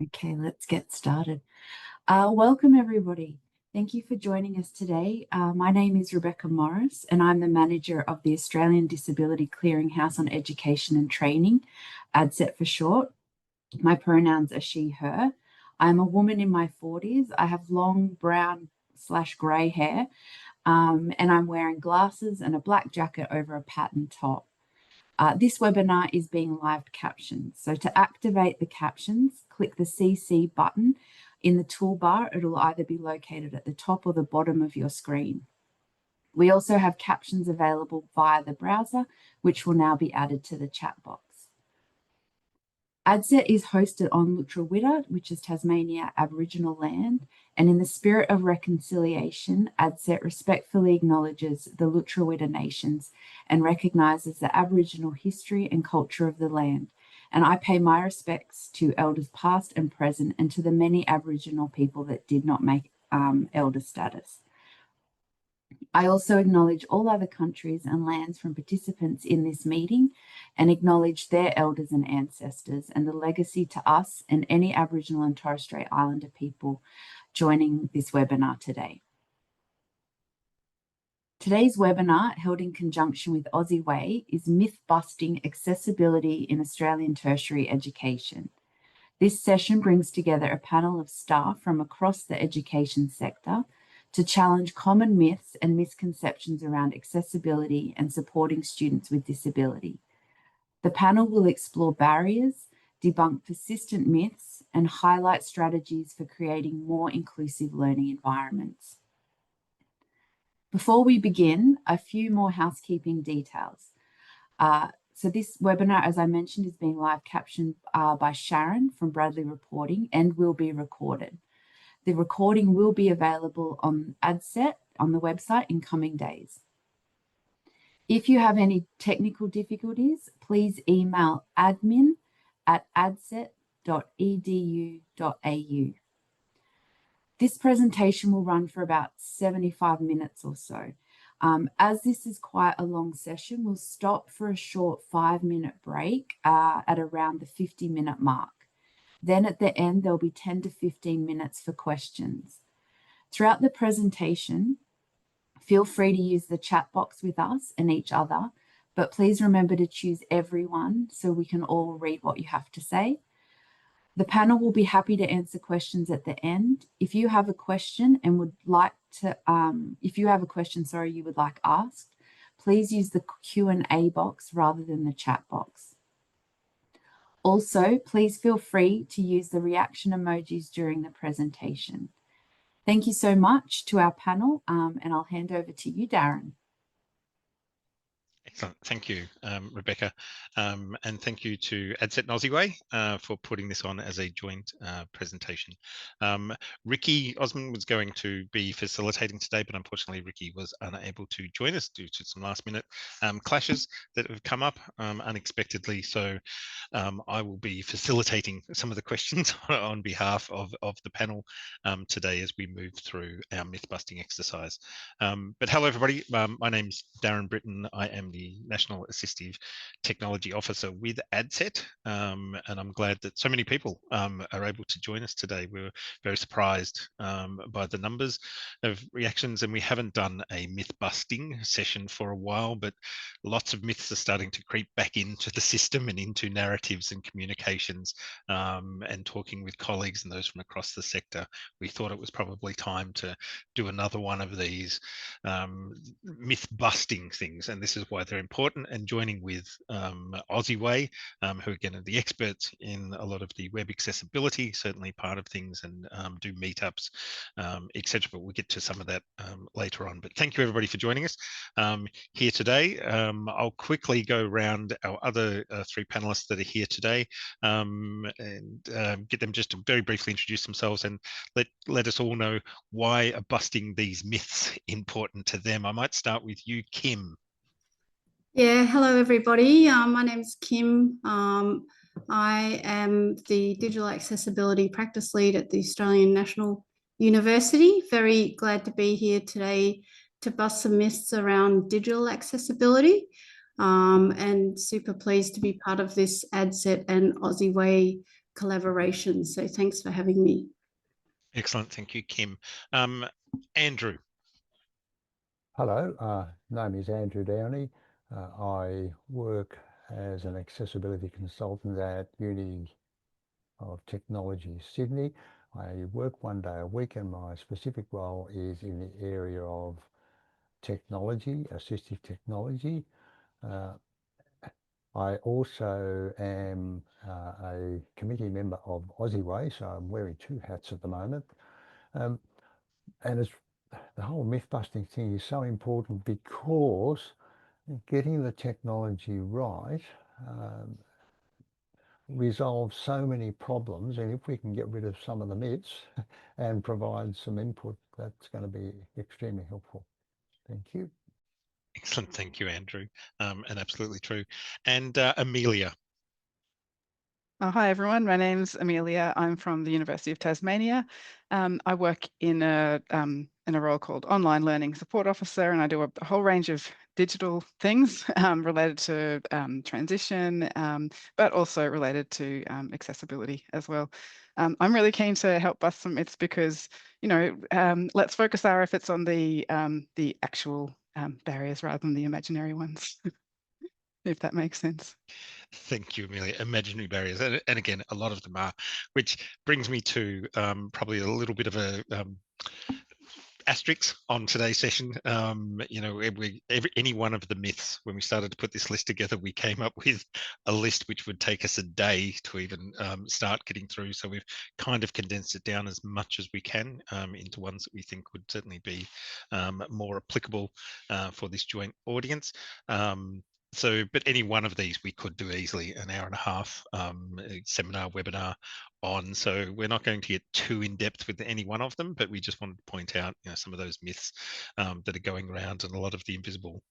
Okay, let's get started. Welcome everybody. Thank you for joining us today. My name is Rebecca Morris and I'm the manager of the Australian Disability Clearinghouse on Education and Training, ADCET for short. My pronouns are she, her. I'm a woman in my 40s. I have long brown/grey hair and I'm wearing glasses and a black jacket over a patterned top. This webinar is being live captioned. So to activate the captions, click the CC button in the toolbar. It'll either be located at the top or the bottom of your screen. We also have captions available via the browser, which will now be added to the chat box. ADCET is hosted on Lutruwita, which is Tasmania Aboriginal land, and in the spirit of reconciliation, ADCET respectfully acknowledges the Lutruwita nations and recognises the Aboriginal history and culture of the land. And I pay my respects to elders past and present and to the many Aboriginal people that did not make elder status. I also acknowledge all other countries and lands from participants in this meeting and acknowledge their elders and ancestors and the legacy to us and any Aboriginal and Torres Strait Islander people joining this webinar today. Today's webinar, held in conjunction with OZeWAI, is Myth-Busting Accessibility in Australian Tertiary Education. This session brings together a panel of staff from across the education sector to challenge common myths and misconceptions around accessibility and supporting students with disability. The panel will explore barriers, debunk persistent myths, and highlight strategies for creating more inclusive learning environments. Before we begin, a few more housekeeping details. So this webinar, as I mentioned, is being live captioned by Sharon from Bradley Reporting and will be recorded. The recording will be available on ADCET on the website in coming days. If you have any technical difficulties, please email admin@adcet.edu.au. This presentation will run for about 75 minutes or so. As this is quite a long session, we'll stop for a short 5-minute break at around the 50-minute mark. Then at the end, there'll be 10 to 15 minutes for questions. Throughout the presentation, feel free to use the chat box with us and each other, but please remember to choose everyone so we can all read what you have to say. The panel will be happy to answer questions at the end. If you have a question and would like to, you would like asked, please use the Q&A box rather than the chat box. Also, please feel free to use the reaction emojis during the presentation. Thank you so much to our panel, and I'll hand over to you, Darren. Excellent. Thank you, Rebecca. And thank you to ADCET and OZeWAI for putting this on as a joint presentation. Ricky Osman was going to be facilitating today, but unfortunately Ricky was unable to join us due to some last minute clashes that have come up unexpectedly. So I will be facilitating some of the questions on behalf of the panel today as we move through our myth-busting exercise. But hello everybody, my name's Darren Britton. I am the National Assistive Technology Officer with ADCET, and I'm glad that so many people are able to join us today. We were very surprised by the numbers of reactions, and we haven't done a myth-busting session for a while, but lots of myths are starting to creep back into the system and into narratives and communications, and talking with colleagues and those from across the sector, we thought it was probably time to do another one of these myth-busting things, and this is why they're important. And joining with OZeWAI, who again are the experts in a lot of the web accessibility, certainly part of things, and do meetups, etc. But we'll get to some of that later on. But thank you everybody for joining us here today. I'll quickly go around our other 3 panelists that are here today and get them just to very briefly introduce themselves and let us all know why are busting these myths important to them. I might start with you, Kim. Yeah, hello everybody. My name is Kim. I am the Digital Accessibility Practice Lead at the Australian National University. Very glad to be here today to bust some myths around digital accessibility, and super pleased to be part of this ADCET and OZeWAI collaboration. So thanks for having me. Excellent. Thank you, Kim. Andrew. Hello, name is Andrew Downey. I work as an accessibility consultant at Uni of Technology, Sydney. I work 1 day a week and my specific role is in the area of technology, assistive technology. I also am a committee member of OZeWAI, so I'm wearing 2 hats at the moment. And it's, the whole myth busting thing is so important because getting the technology right resolves so many problems, and if we can get rid of some of the myths and provide some input, that's going to be extremely helpful. Thank you. Excellent. Thank you, Andrew. And absolutely true. And Amelia. Hi, everyone. My name's Amelia. I'm from the University of Tasmania. I work in a role called Online Learning Support Officer, and I do a whole range of digital things related to transition, but also related to accessibility as well. I'm really keen to help bust some myths because, you know, let's focus our efforts on the actual barriers rather than the imaginary ones, if that makes sense. Thank you, Amelia. Imaginary barriers, and again, a lot of them are, which brings me to probably a little bit of a asterisk on today's session. You know, any one of the myths, when we started to put this list together, we came up with a list which would take us a day to even start getting through. So we've kind of condensed it down as much as we can into ones that we think would certainly be more applicable for this joint audience. But any one of these we could do easily an hour and a half seminar, webinar on. So we're not going to get too in depth with any one of them, but we just wanted to point out, you know, some of those myths that are going around and a lot of the invisible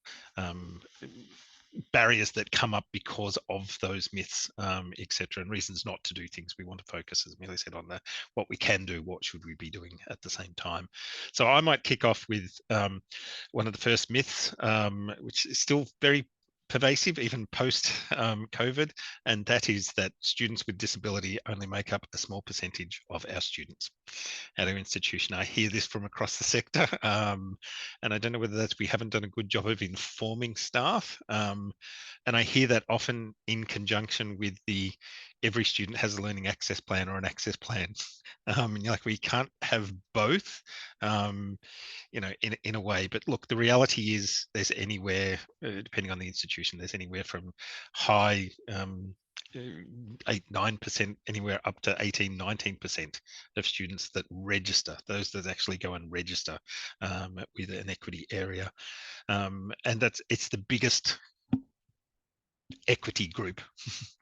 barriers that come up because of those myths, etc., and reasons not to do things. We want to focus, as Amelia said, on what we can do, what should we be doing at the same time. So I might kick off with one of the first myths, which is still very pervasive even post COVID, and that is that students with disability only make up a small percentage of our students at our institution. I hear this from across the sector, and I don't know whether that's we haven't done a good job of informing staff, and I hear that often in conjunction with the every student has a learning access plan or an access plan. Like we can't have both, you know, in a way. But look, the reality is there's anywhere, depending on the institution, there's anywhere from high 8-9%, anywhere up to 18-19% of students that register, those that actually go and register with an equity area, and it's the biggest equity group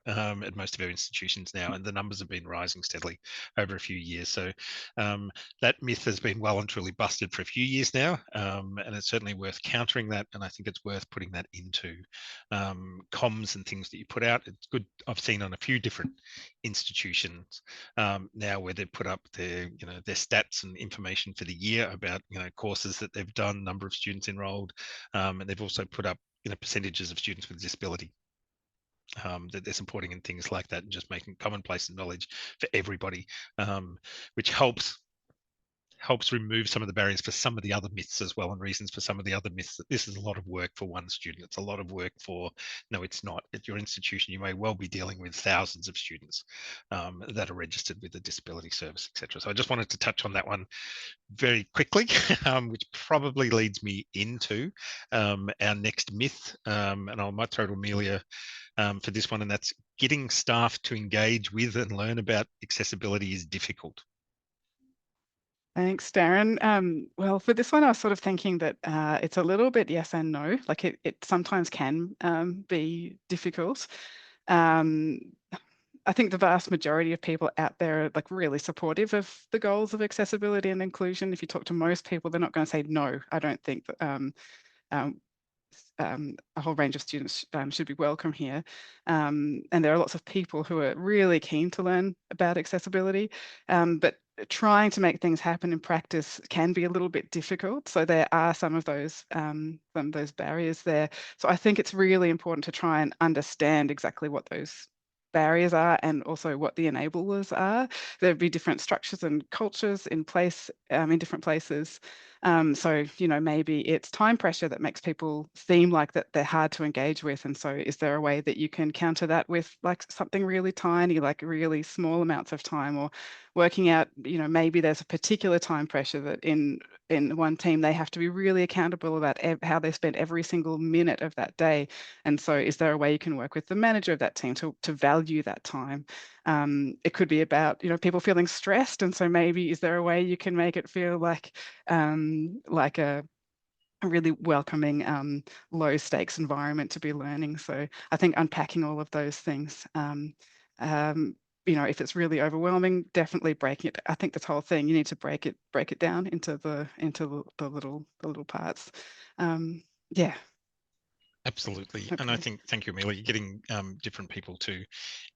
at most of our institutions now, and the numbers have been rising steadily over a few years. So that myth has been well and truly busted for a few years now, and it's certainly worth countering that, and I think it's worth putting that into comms and things that you put out. It's good. I've seen on a few different institutions now where they've put up their stats and information for the year about courses that they've done, number of students enrolled, and they've also put up percentages of students with disability that they're supporting and things like that, and just making commonplace knowledge for everybody, which helps remove some of the barriers for some of the other myths as well, and reasons for some of the other myths that this is a lot of work for one student. It's a lot of work for, no, it's not. At your institution, you may well be dealing with thousands of students that are registered with the disability service, etc. So I just wanted to touch on that one very quickly, which probably leads me into our next myth, and I might throw to Amelia for this one, and that's getting staff to engage with and learn about accessibility is difficult. Thanks, Darren. Well, for this one, I was sort of thinking that it's a little bit yes and no. Like it sometimes can be difficult. I think the vast majority of people out there are like really supportive of the goals of accessibility and inclusion. If you talk to most people, they're not going to say no. I don't think that a whole range of students should be welcome here. And there are lots of people who are really keen to learn about accessibility, but trying to make things happen in practice can be a little bit difficult. So there are some of those barriers there. So I think it's really important to try and understand exactly what those barriers are and also what the enablers are. There'd be different structures and cultures in place in different places. So, you know, maybe it's time pressure that makes people seem like that they're hard to engage with. And so is there a way that you can counter that with like something really tiny, like really small amounts of time, or working out, you know, maybe there's a particular time pressure that in one team, they have to be really accountable about how they spend every single minute of that day. And so is there a way you can work with the manager of that team to value that time? It could be about, you know, people feeling stressed. And so maybe is there a way you can make it feel like a really welcoming, low stakes environment to be learning. So I think unpacking all of those things, you know, if it's really overwhelming, definitely breaking it. I think this whole thing, you need to break it down into the little parts. Yeah. Absolutely. Okay. And I think, thank you, Amelia, you're getting different people to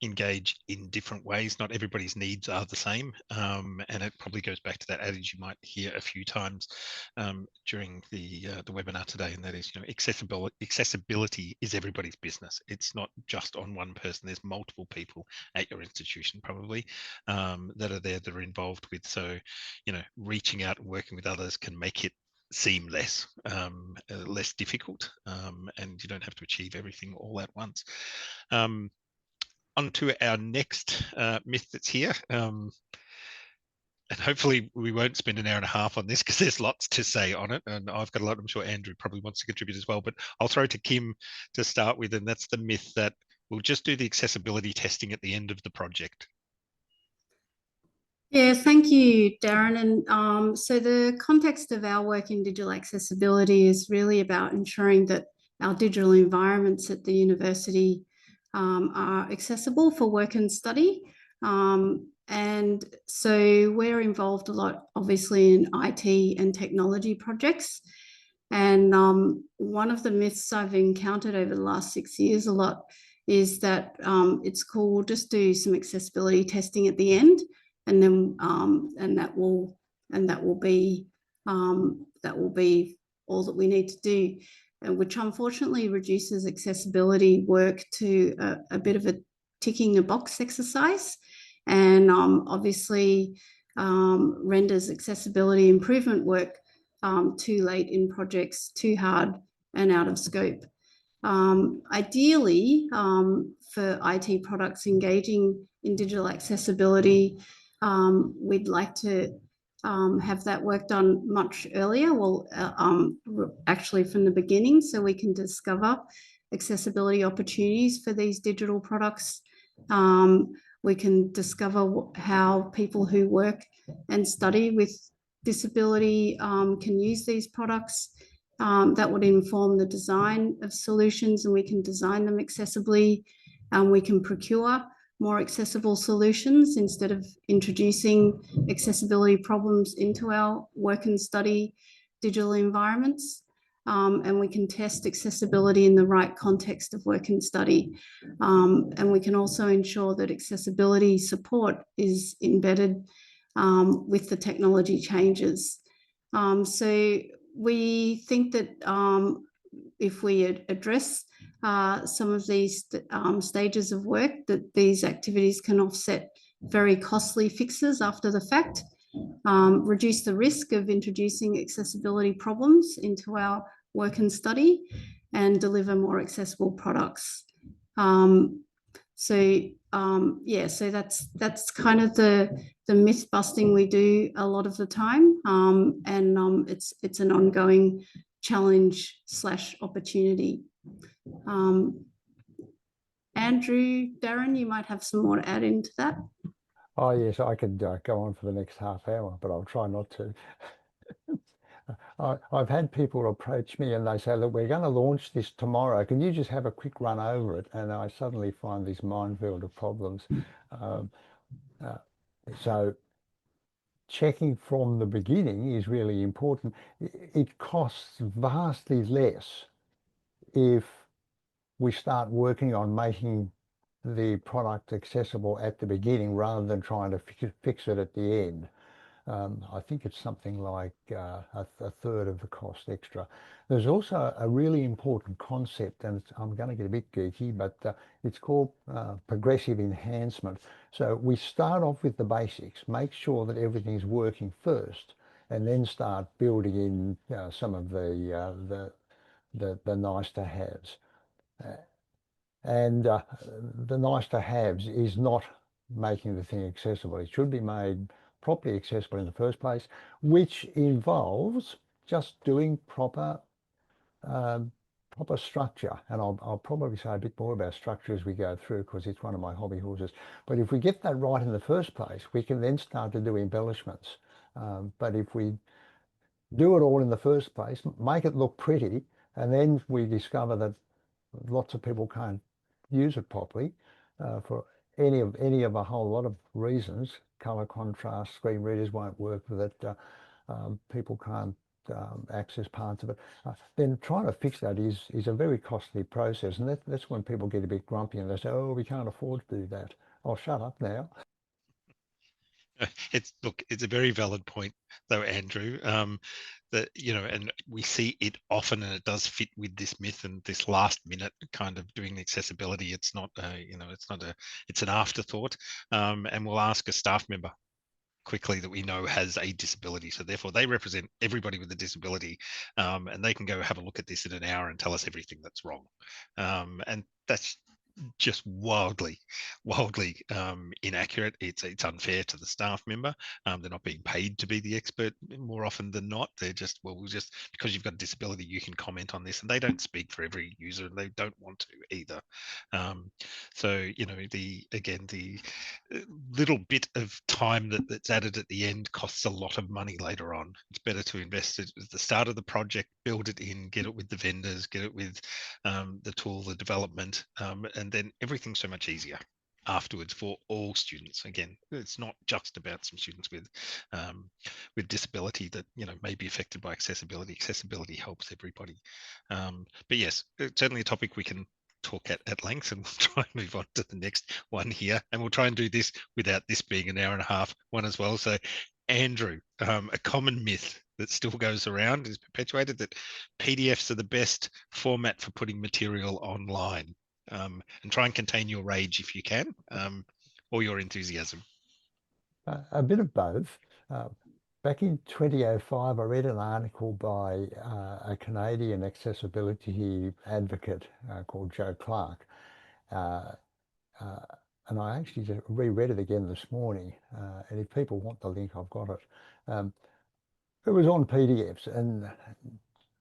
engage in different ways. Not everybody's needs are the same. And it probably goes back to that adage you might hear a few times during the webinar today, and that is, you know, accessibility is everybody's business. It's not just on one person. There's multiple people at your institution probably that are there, that are involved with. So, you know, reaching out and working with others can make it seem less difficult, and you don't have to achieve everything all at once. On to our next myth that's here. And hopefully we won't spend an hour and a half on this because there's lots to say on it. And I've got a lot. I'm sure Andrew probably wants to contribute as well, but I'll throw to Kim to start with. And that's the myth that we'll just do the accessibility testing at the end of the project. Yeah, thank you, Darren. And so the context of our work in digital accessibility is really about ensuring that our digital environments at the university are accessible for work and study. And so we're involved a lot, obviously, in IT and technology projects. And one of the myths I've encountered over the last 6 years a lot is that it's cool, just do some accessibility testing at the end, and then that will be all that we need to do, which unfortunately reduces accessibility work to a bit of a ticking a box exercise, and obviously renders accessibility improvement work too late in projects, too hard and out of scope. Ideally, for IT products engaging in digital accessibility, we'd like to have that work done much earlier, well, actually from the beginning, so we can discover accessibility opportunities for these digital products. We can discover how people who work and study with disability can use these products. That would inform the design of solutions, and we can design them accessibly. We can procure more accessible solutions instead of introducing accessibility problems into our work and study digital environments. And we can test accessibility in the right context of work and study. And we can also ensure that accessibility support is embedded with the technology changes. So we think that if we address some of these stages of work, that these activities can offset very costly fixes after the fact, reduce the risk of introducing accessibility problems into our work and study, and deliver more accessible products. So that's kind of the myth busting we do a lot of the time, and it's an ongoing challenge / opportunity. Andrew, Darren, you might have some more to add into that. Oh yes, I could go on for the next half hour, but I'll try not to. I've had people approach me and they say, look, we're going to launch this tomorrow. Can you just have a quick run over it? And I suddenly find this minefield of problems. So checking from the beginning is really important. It costs vastly less if we start working on making the product accessible at the beginning rather than trying to fix it at the end. I think it's something like a third of the cost extra. There's also a really important concept, and I'm going to get a bit geeky, but it's called progressive enhancement. So we start off with the basics, make sure that everything's working first, and then start building in some of the nice to haves. And the nice to haves is not making the thing accessible. It should be made properly accessible in the first place, which involves just doing proper structure. And I'll probably say a bit more about structure as we go through, because it's one of my hobby horses. But if we get that right in the first place, we can then start to do embellishments. But if we do it all in the first place, make it look pretty, and then we discover that lots of people can't use it properly for any of a whole lot of reasons. Color contrast, screen readers won't work with it, people can't access parts of it. Then trying to fix that is a very costly process, and that's when people get a bit grumpy and they say, oh, we can't afford to do that. Oh, shut up now. It's a very valid point though, Andrew, that, and we see it often, and it does fit with this myth and this last minute kind of doing accessibility. It's not it's an afterthought, and we'll ask a staff member quickly that we know has a disability, so therefore they represent everybody with a disability, and they can go have a look at this in an hour and tell us everything that's wrong, and that's just wildly inaccurate. It's unfair to the staff member. They're not being paid to be the expert more often than not. They're just, well, we'll just, because you've got a disability, you can comment on this, and they don't speak for every user, and they don't want to either. So the little bit of time that's added at the end costs a lot of money later on. It's better to invest it at the start of the project, build it in, get it with the vendors, get it with the tool, the development, and then everything's so much easier afterwards for all students. Again, it's not just about some students with disability that may be affected by accessibility. Accessibility helps everybody. But yes, it's certainly a topic we can talk at length, and we'll try and move on to the next one here, and we'll try and do this without this being an hour and a half one as well. So Andrew, a common myth that still goes around is perpetuated that PDFs are the best format for putting material online, and try and contain your rage if you can, or your enthusiasm. A bit of both. Back in 2005, I read an article by a Canadian accessibility advocate called Joe Clark. And I actually just reread it again this morning. And if people want the link, I've got it. It was on PDFs, and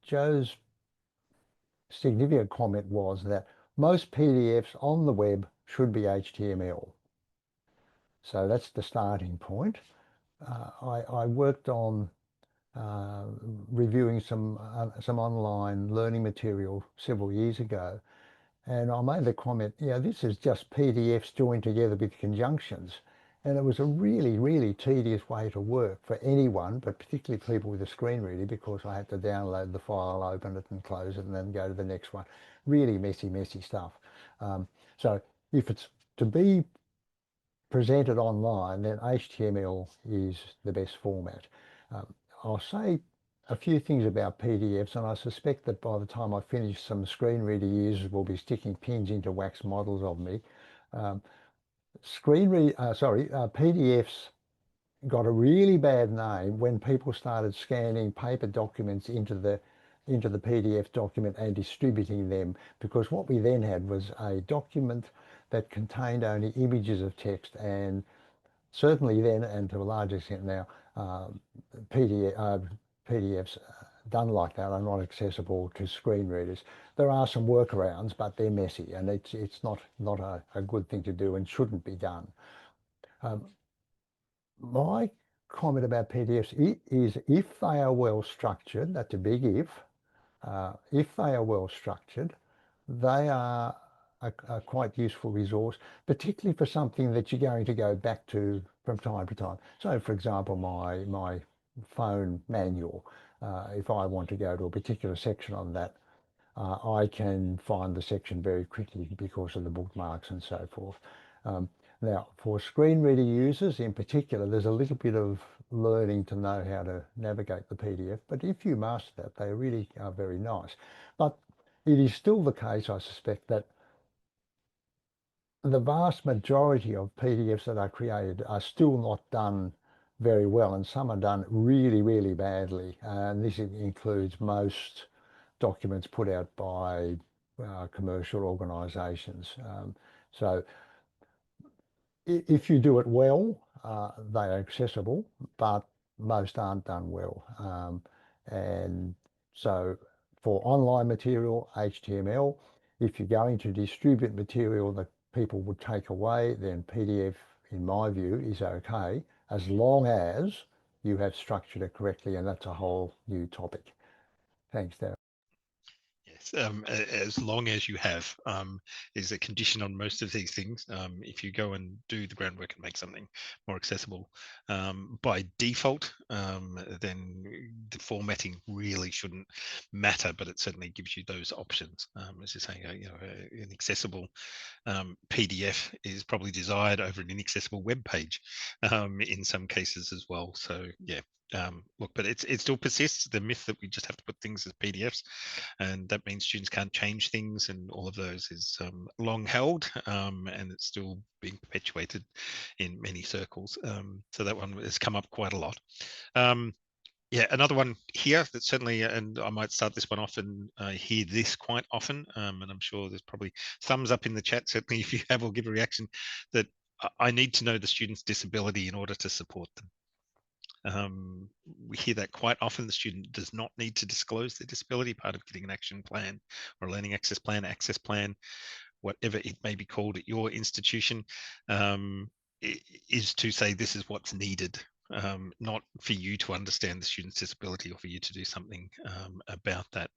Joe's significant comment was that most PDFs on the web should be HTML. So that's the starting point. I worked on reviewing some online learning material several years ago, and I made the comment, this is just PDFs joined together with conjunctions. And it was a really, really tedious way to work for anyone, but particularly people with a screen reader, because I had to download the file, open it and close it, and then go to the next one. Really messy stuff. So if it's to be presented online, then HTML is the best format. I'll say a few things about PDFs, and I suspect that by the time I finish, some screen reader users will be sticking pins into wax models of me. PDFs got a really bad name when people started scanning paper documents into the PDF document and distributing them, because what we then had was a document that contained only images of text, and certainly then, and to a large extent now, PDFs done like that are not accessible to screen readers. There are some workarounds, but they're messy, and it's not a good thing to do and shouldn't be done. My comment about PDFs is if they are well structured, that's a big if they are well structured, they are a quite useful resource, particularly for something that you're going to go back to from time to time. So for example, my phone manual, if I want to go to a particular section on that, I can find the section very quickly because of the bookmarks and so forth. Now, for screen reader users in particular, there's a little bit of learning to know how to navigate the PDF, but if you master that, they really are very nice. But it is still the case, I suspect, that the vast majority of PDFs that are created are still not done very well, and some are done really, really badly. And this includes most documents put out by commercial organisations. So if you do it well, they are accessible, but most aren't done well. And so for online material, HTML, if you're going to distribute material that people would take away, then PDF, in my view, is okay, as long as you have structured it correctly, and that's a whole new topic. Thanks, Darren. Yes, as long as you have is a condition on most of these things. If you go and do the groundwork and make something more accessible by default, then the formatting really shouldn't matter, but it certainly gives you those options. As you're saying, an accessible PDF is probably desired over an inaccessible web page in some cases as well. So yeah. Look, but it still persists, the myth that we just have to put things as PDFs, and that means students can't change things, and all of those is long held, and it's still being perpetuated in many circles. So that one has come up quite a lot. Yeah, another one here that certainly, and I might start this one off, and I hear this quite often, and I'm sure there's probably thumbs up in the chat, certainly if you have, or give a reaction, that I need to know the student's disability in order to support them. We hear that quite often. The student does not need to disclose their disability. Part of getting an action plan or a learning access plan, whatever it may be called at your institution, is to say this is what's needed, not for you to understand the student's disability or for you to do something about that.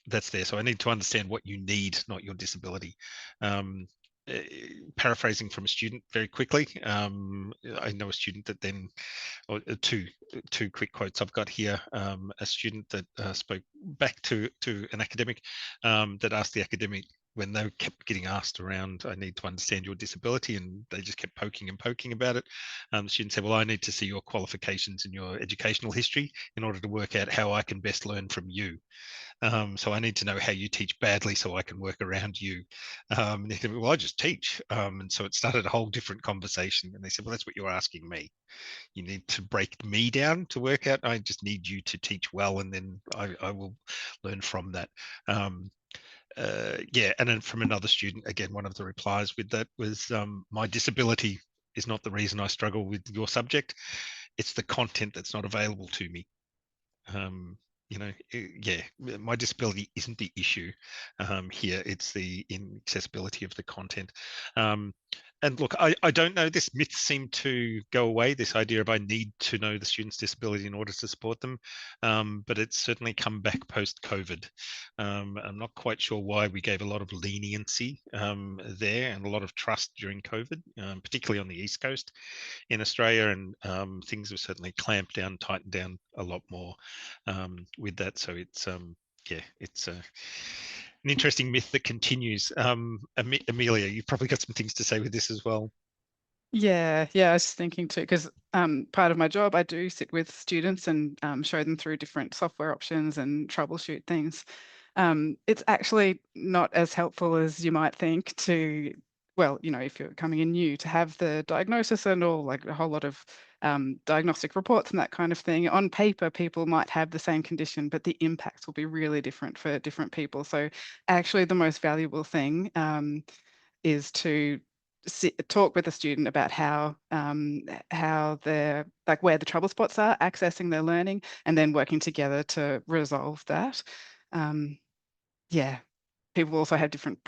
That's there. So I need to understand what you need, not your disability. Paraphrasing from a student very quickly, I know a student that then, or two quick quotes I've got here. A student that spoke back to an academic that asked the academic, when they kept getting asked around, I need to understand your disability, and they just kept poking about it. The student said, well, I need to see your qualifications and your educational history in order to work out how I can best learn from you. So I need to know how you teach badly so I can work around you. And they said, well, I just teach. And so it started a whole different conversation. And they said, well, that's what you're asking me. You need to break me down to work out. I just need you to teach well, and then I will learn from that. Yeah, and then from another student, again, one of the replies with that was, my disability is not the reason I struggle with your subject. It's the content that's not available to me. Yeah, my disability isn't the issue here. It's the inaccessibility of the content. And look, I don't know, this myth seemed to go away, this idea of I need to know the student's disability in order to support them, but it's certainly come back post-COVID. I'm not quite sure why we gave a lot of leniency there and a lot of trust during COVID, particularly on the East Coast in Australia, and things have certainly clamped down, tightened down a lot more with that. So it's yeah, it's an interesting myth that continues. Amelia, you've probably got some things to say with this as well. Yeah, I was thinking too, because part of my job, I do sit with students and show them through different software options and troubleshoot things. It's actually not as helpful as you might think to, well, if you're coming in new, to have the diagnosis and all, like a whole lot of diagnostic reports and that kind of thing. On paper, people might have the same condition, but the impacts will be really different for different people. So actually the most valuable thing is to talk with the student about how they're, like, where the trouble spots are, accessing their learning, and then working together to resolve that. Yeah, people also have different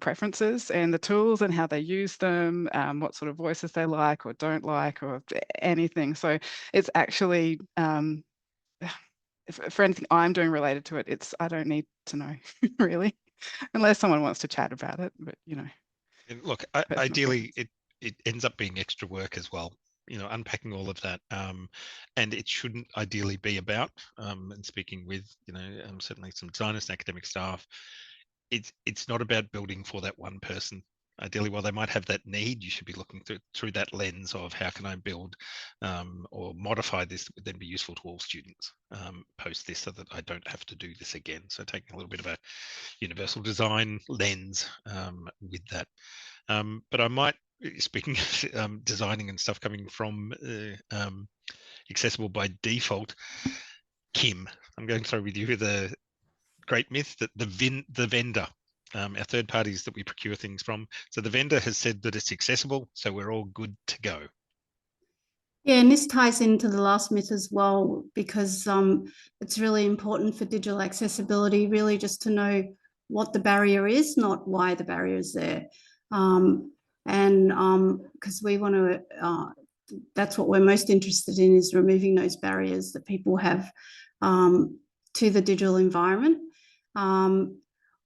preferences and the tools and how they use them, what sort of voices they like or don't like, or anything. So it's actually, for anything I'm doing related to it, I don't need to know really, unless someone wants to chat about it, but And look, personal ideally, preference. it ends up being extra work as well. Unpacking all of that, and it shouldn't ideally be about. And speaking with certainly some designers and academic staff, it's not about building for that one person. ideally, while they might have that need, you should be looking through that lens of how can I build or modify this that would then be useful to all students post this, so that I don't have to do this again. So taking a little bit of a universal design lens with that. But I might, speaking of designing and stuff coming from accessible by default, Kim, I'm going to throw with you the great myth that the vendor, our third parties that we procure things from, so the vendor has said that it's accessible, so we're all good to go. Yeah, and this ties into the last myth as well, because it's really important for digital accessibility really just to know what the barrier is, not why the barrier is there. Because we want to, that's what we're most interested in, is removing those barriers that people have to the digital environment.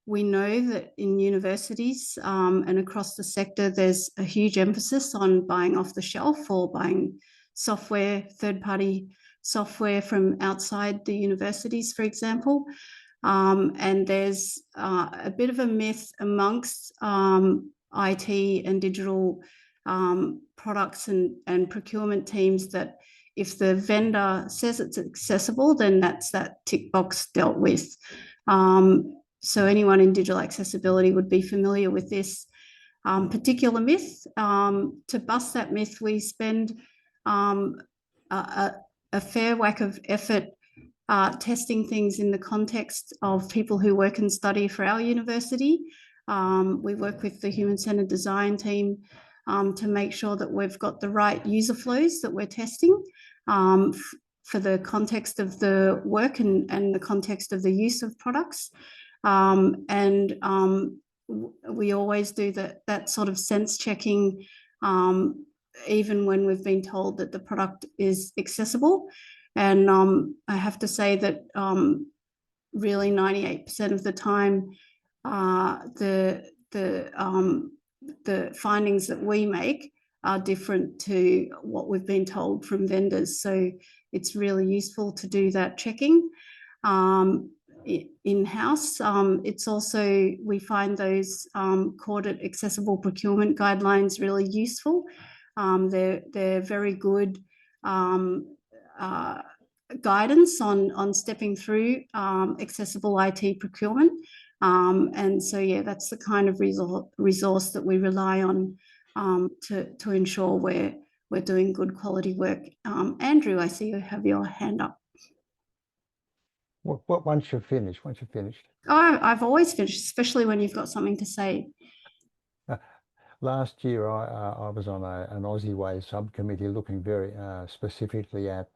We know that in universities and across the sector, there's a huge emphasis on buying off the shelf or buying software, third-party software from outside the universities, for example. And there's a bit of a myth amongst IT and digital products and procurement teams that if the vendor says it's accessible, then that's that tick box dealt with. So anyone in digital accessibility would be familiar with this particular myth. To bust that myth, we spend a fair whack of effort testing things in the context of people who work and study for our university. We work with the human-centered design team to make sure that we've got the right user flows that we're testing for the context of the work and the context of the use of products. We always do that sort of sense checking, even when we've been told that the product is accessible. And I have to say that really 98% of the time, the findings that we make are different to what we've been told from vendors. So it's really useful to do that checking in-house. It's also, we find those courted accessible procurement guidelines really useful. They're very good guidance on stepping through accessible IT procurement. And so, yeah, that's the kind of resource that we rely on to ensure we're doing good quality work. Andrew, I see you have your hand up. Once you're finished. Oh, I've always finished, especially when you've got something to say. Last year, I was on an OZeWAI subcommittee looking very specifically at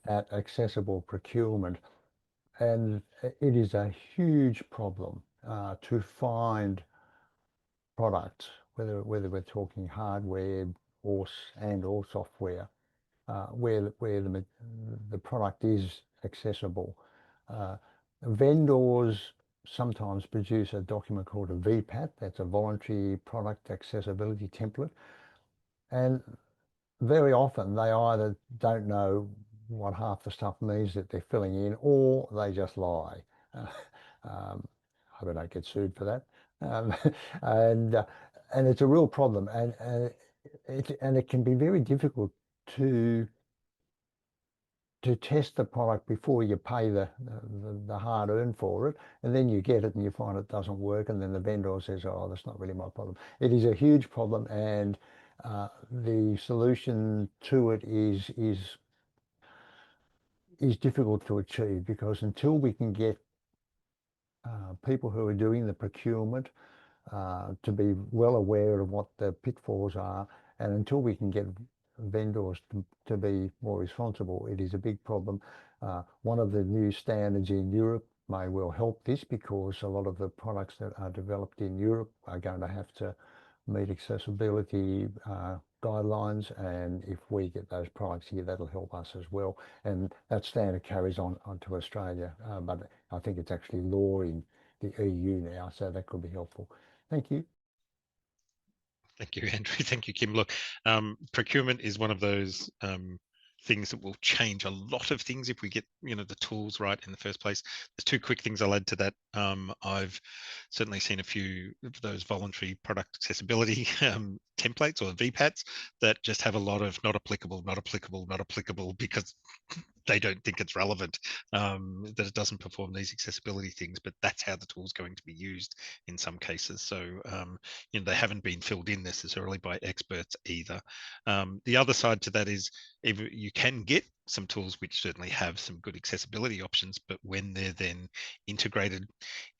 accessible procurement, and it is a huge problem to find products, whether we're talking hardware or software, where the product is accessible. Vendors sometimes produce a document called a VPAT, that's a voluntary product accessibility template, and very often they either don't know what half the stuff means that they're filling in, or they just lie. I hope I don't get sued for that. And it's a real problem, and it can be very difficult to test the product before you pay the hard earned for it, and then you get it and you find it doesn't work, and then the vendor says, oh, that's not really my problem. It is a huge problem, and the solution to it is difficult to achieve, because until we can get people who are doing the procurement to be well aware of what the pitfalls are, and until we can get vendors to be more responsible, it is a big problem. One of the new standards in Europe may well help this, because a lot of the products that are developed in Europe are going to have to meet accessibility guidelines, and if we get those products here, that'll help us as well. And that standard carries on to Australia, but I think it's actually law in the EU now, so that could be helpful. Thank you. Thank you, Andrew. Thank you, Kim. Look, procurement is one of those things that will change a lot of things if we get, you know, the tools right in the first place. There's two quick things I'll add to that. I've certainly seen a few of those voluntary product accessibility templates or VPATs that just have a lot of not applicable, not applicable, not applicable, because they don't think it's relevant, that it doesn't perform these accessibility things, but that's how the tool's going to be used in some cases. So, you know, they haven't been filled in necessarily by experts either. The other side to that is, if you can get some tools which certainly have some good accessibility options, but when they're then integrated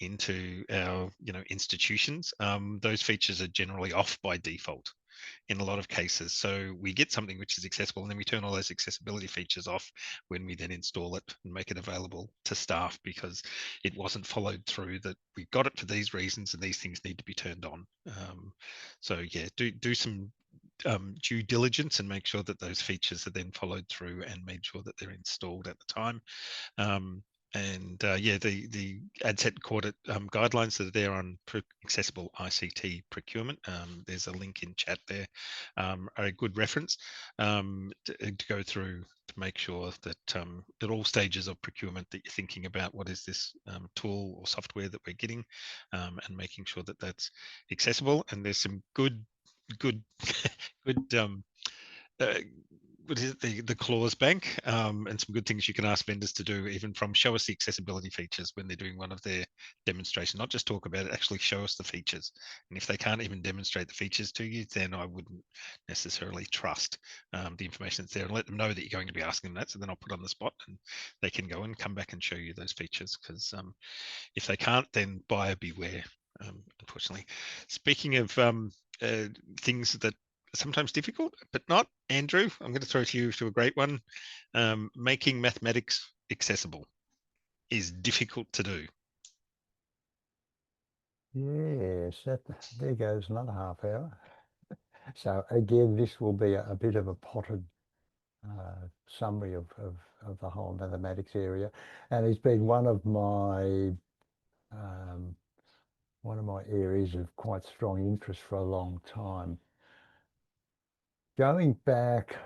into our, you know, institutions, those features are generally off by default in a lot of cases. So we get something which is accessible, and then we turn all those accessibility features off when we then install it and make it available to staff, because it wasn't followed through that we got it for these reasons and these things need to be turned on. So yeah, do some due diligence and make sure that those features are then followed through and made sure that they're installed at the time. Yeah, the ADCET Audit guidelines that are there on accessible ICT procurement, there's a link in chat there, are a good reference to go through to make sure that at all stages of procurement that you're thinking about what is this tool or software that we're getting, and making sure that that's accessible. And there's some good good what is it, the clause bank, and some good things you can ask vendors to do, even from show us the accessibility features when they're doing one of their demonstrations, not just talk about it, actually show us the features. And if they can't even demonstrate the features to you, then I wouldn't necessarily trust the information that's there, and let them know that you're going to be asking them that, so then I'll put on the spot and they can go and come back and show you those features. Because if they can't, then buyer beware, unfortunately. Speaking of things that sometimes difficult, but not. Andrew, I'm going to throw to you to a great one. Making mathematics accessible is difficult to do. Yes, there goes another half hour. So again, this will be a bit of a potted summary of the whole mathematics area, and it's been one of my areas of quite strong interest for a long time. Going back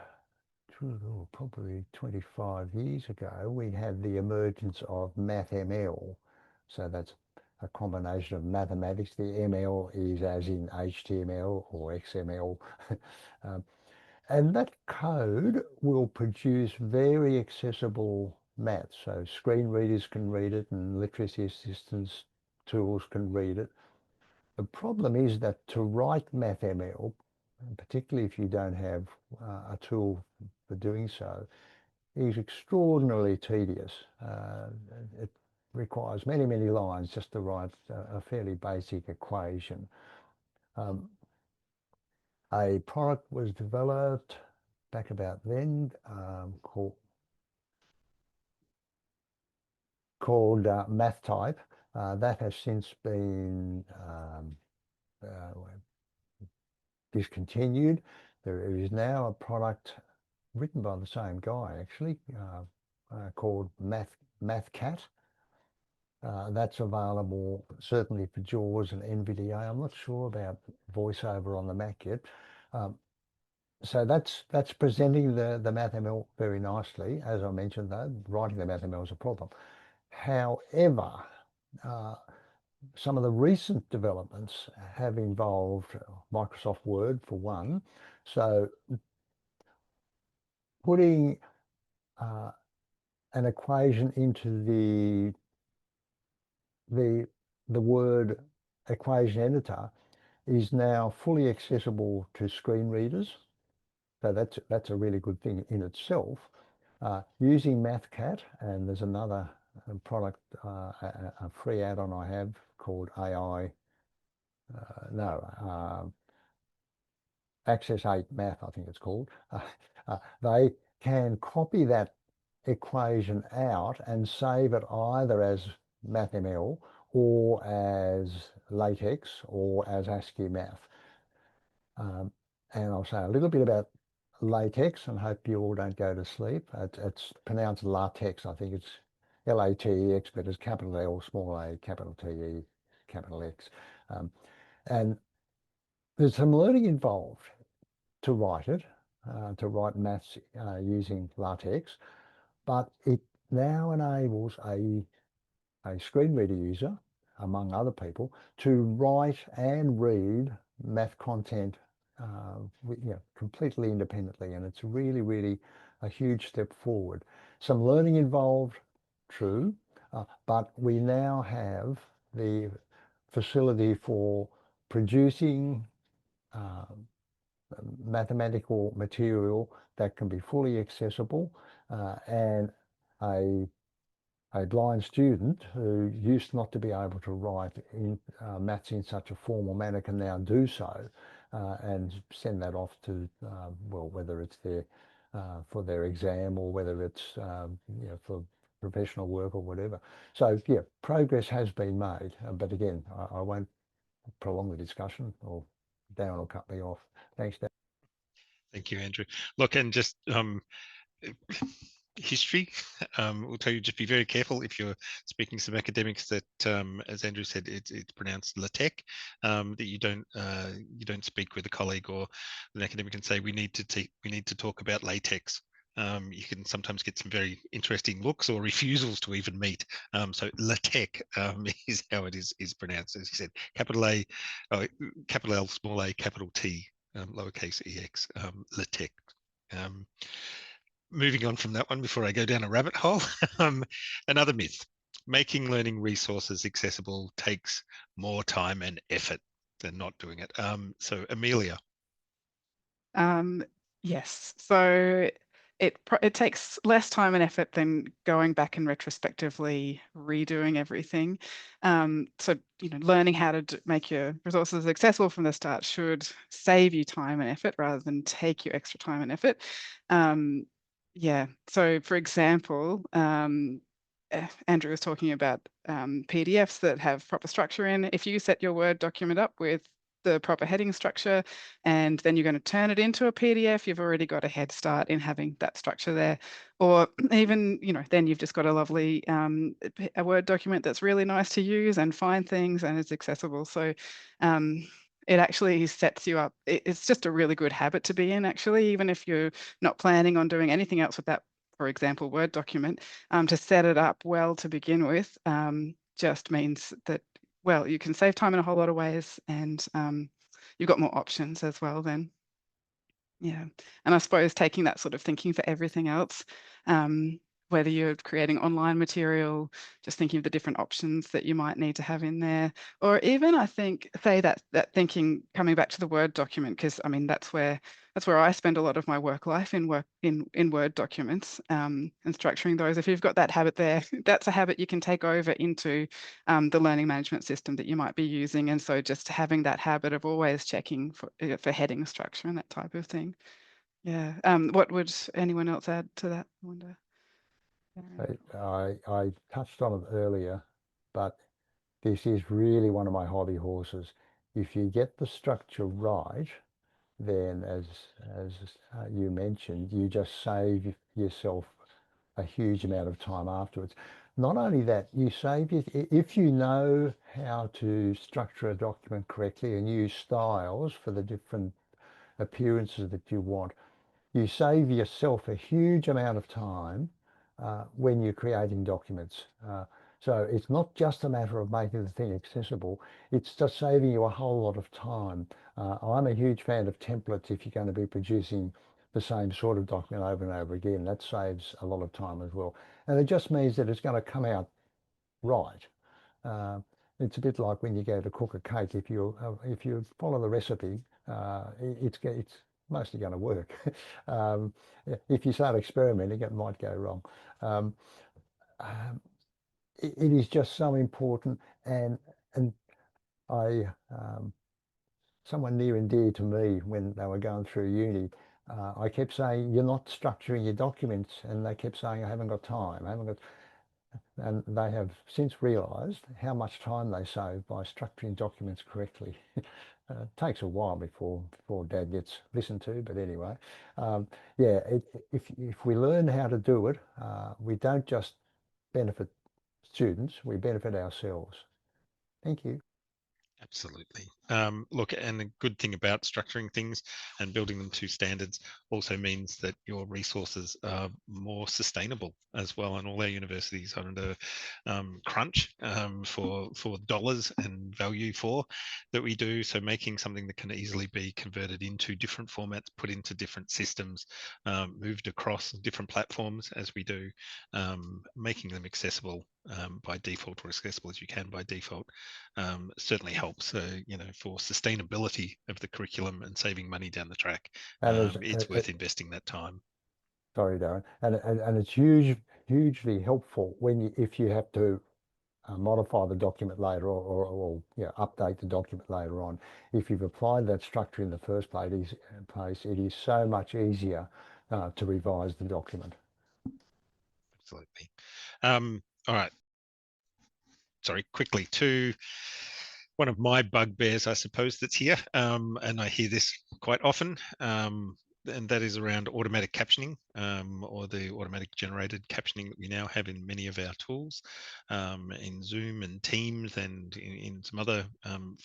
to probably 25 years ago, we had the emergence of MathML. So that's a combination of mathematics. The ML is as in HTML or XML. And that code will produce very accessible maths. So screen readers can read it and literacy assistance tools can read it. The problem is that to write MathML, particularly if you don't have a tool for doing so, is extraordinarily tedious. It requires many, many lines just to write a fairly basic equation. A product was developed back about then called MathType. That has since been discontinued. There is now a product written by the same guy, actually, called MathCat. That's available certainly for JAWS and NVDA. I'm not sure about VoiceOver on the Mac yet. So that's presenting the MathML very nicely. As I mentioned, though, writing the MathML is a problem. However, some of the recent developments have involved Microsoft Word, for one. So putting an equation into the Word equation editor is now fully accessible to screen readers. So that's a really good thing in itself. Using MathCat, and there's another product, a free add-on I have called Access 8 Math, I think it's called. They can copy that equation out and save it either as MathML or as LaTeX or as ASCII Math. And I'll say a little bit about LaTeX and hope you all don't go to sleep. It's pronounced LaTeX. I think it's LATEX, but it's capital L, small a, capital T-E, capital X. And there's some learning involved to write it. to write maths using LaTeX, but it now enables a screen reader user, among other people, to write and read math content completely independently. And it's really, really a huge step forward. Some learning involved, true, but we now have the facility for producing mathematical material that can be fully accessible, and a blind student who used not to be able to write in maths in such a formal manner can now do so, and send that off to well, whether it's for their exam or whether it's for professional work or whatever. So yeah, progress has been made, but again, I won't prolong the discussion, or Darren will cut me off. Thanks, Darren. Thank you, Andrew. Look, and just history will tell you, just be very careful if you're speaking to some academics that, as Andrew said, it's pronounced LaTeX, that you don't speak with a colleague or an academic and say we need to talk about latex. You can sometimes get some very interesting looks or refusals to even meet. So LaTeX is how it is pronounced. As you said, capital A, capital L, small a, capital T, lowercase ex, LaTeX. Moving on from that one before I go down a rabbit hole, another myth: making learning resources accessible takes more time and effort than not doing it. So Amelia. Yes, so it takes less time and effort than going back and retrospectively redoing everything. So learning how to make your resources accessible from the start should save you time and effort rather than take you extra time and effort. Yeah, so for example, Andrew was talking about PDFs that have proper structure in. If you set your Word document up with the proper heading structure, and then you're going to turn it into a PDF, you've already got a head start in having that structure there. Or even, then you've just got a lovely a Word document that's really nice to use and find things and is accessible. So it actually sets you up. It's just a really good habit to be in, actually, even if you're not planning on doing anything else with that, for example, Word document, to set it up well to begin with just means that, well, you can save time in a whole lot of ways, and you've got more options as well then. Yeah, and I suppose taking that sort of thinking for everything else, whether you're creating online material, just thinking of the different options that you might need to have in there, or even I think say that thinking coming back to the Word document, because I mean that's where I spend a lot of my work life in Word documents, and structuring those. If you've got that habit there, that's a habit you can take over into the learning management system that you might be using, and so just having that habit of always checking for heading structure and that type of thing. Yeah. What would anyone else add to that? I wonder. I touched on it earlier, but this is really one of my hobby horses. If you get the structure right, then as you mentioned, you just save yourself a huge amount of time afterwards. Not only that, you save if you know how to structure a document correctly and use styles for the different appearances that you want, you save yourself a huge amount of time when you're creating documents. So it's not just a matter of making the thing accessible, it's just saving you a whole lot of time. I'm a huge fan of templates if you're going to be producing the same sort of document over and over again. That saves a lot of time as well. And it just means that it's going to come out right. It's a bit like when you go to cook a cake. If you follow the recipe, it's mostly going to work. If you start experimenting, it might go wrong. It is just so important, and I someone near and dear to me, when they were going through uni, I kept saying, you're not structuring your documents, and they kept saying, I haven't got time, and they have since realised how much time they save by structuring documents correctly. It takes a while before Dad gets listened to, but anyway, yeah, if we learn how to do it, we don't just benefit students, we benefit ourselves. Thank you. Absolutely. Look, and the good thing about structuring things and building them to standards also means that your resources are more sustainable as well. And all our universities are under crunch for dollars and value for that we do. So making something that can easily be converted into different formats, put into different systems, moved across different platforms as we do, making them accessible by default, or accessible as you can by default, certainly helps, you know, for sustainability of the curriculum and saving money down the track. And It's worth investing that time. Sorry, Darren. And it's hugely helpful when if you have to modify the document later, or update the document later on. If you've applied that structure in the first place, it is so much easier to revise the document. Absolutely. All right. Sorry, quickly to one of my bugbears, I suppose, that's here, and I hear this quite often, and that is around automatic captioning, or the automatic generated captioning that we now have in many of our tools, in Zoom and Teams, and in some other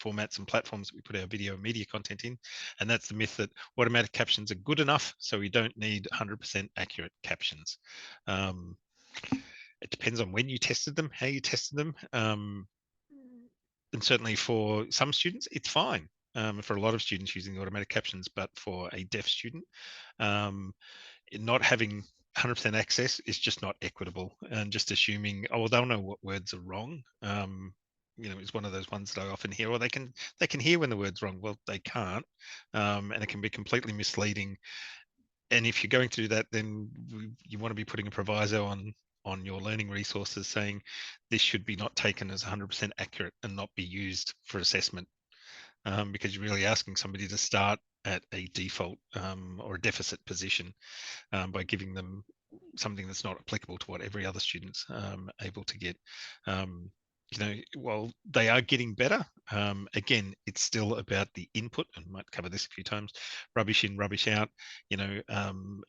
formats and platforms that we put our video and media content in. And that's the myth that automatic captions are good enough, so we don't need 100% accurate captions. It depends on when you tested them, how you tested them. And certainly for some students, it's fine. For a lot of students using the automatic captions, but for a deaf student, not having 100% access is just not equitable, and just assuming, oh, well, they'll know what words are wrong. You know, it's one of those ones that I often hear, or they can hear when the word's wrong. Well, they can't, and it can be completely misleading. And if you're going to do that, then you want to be putting a proviso on your learning resources saying this should be not taken as 100% accurate and not be used for assessment, because you're really asking somebody to start at a default or a deficit position by giving them something that's not applicable to what every other student's able to get. You know, while they are getting better, again, it's still about the input, and might cover this a few times, rubbish in, rubbish out. You know,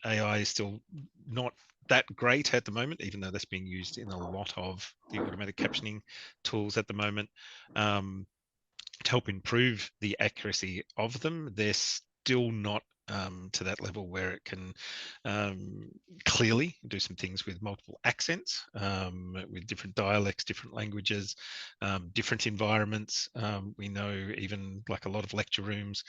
AI is still not that great at the moment, even though that's being used in a lot of the automatic captioning tools at the moment. To help improve the accuracy of them, they're still not to that level where it can clearly do some things with multiple accents, with different dialects, different languages, different environments. We know even like a lot of lecture rooms,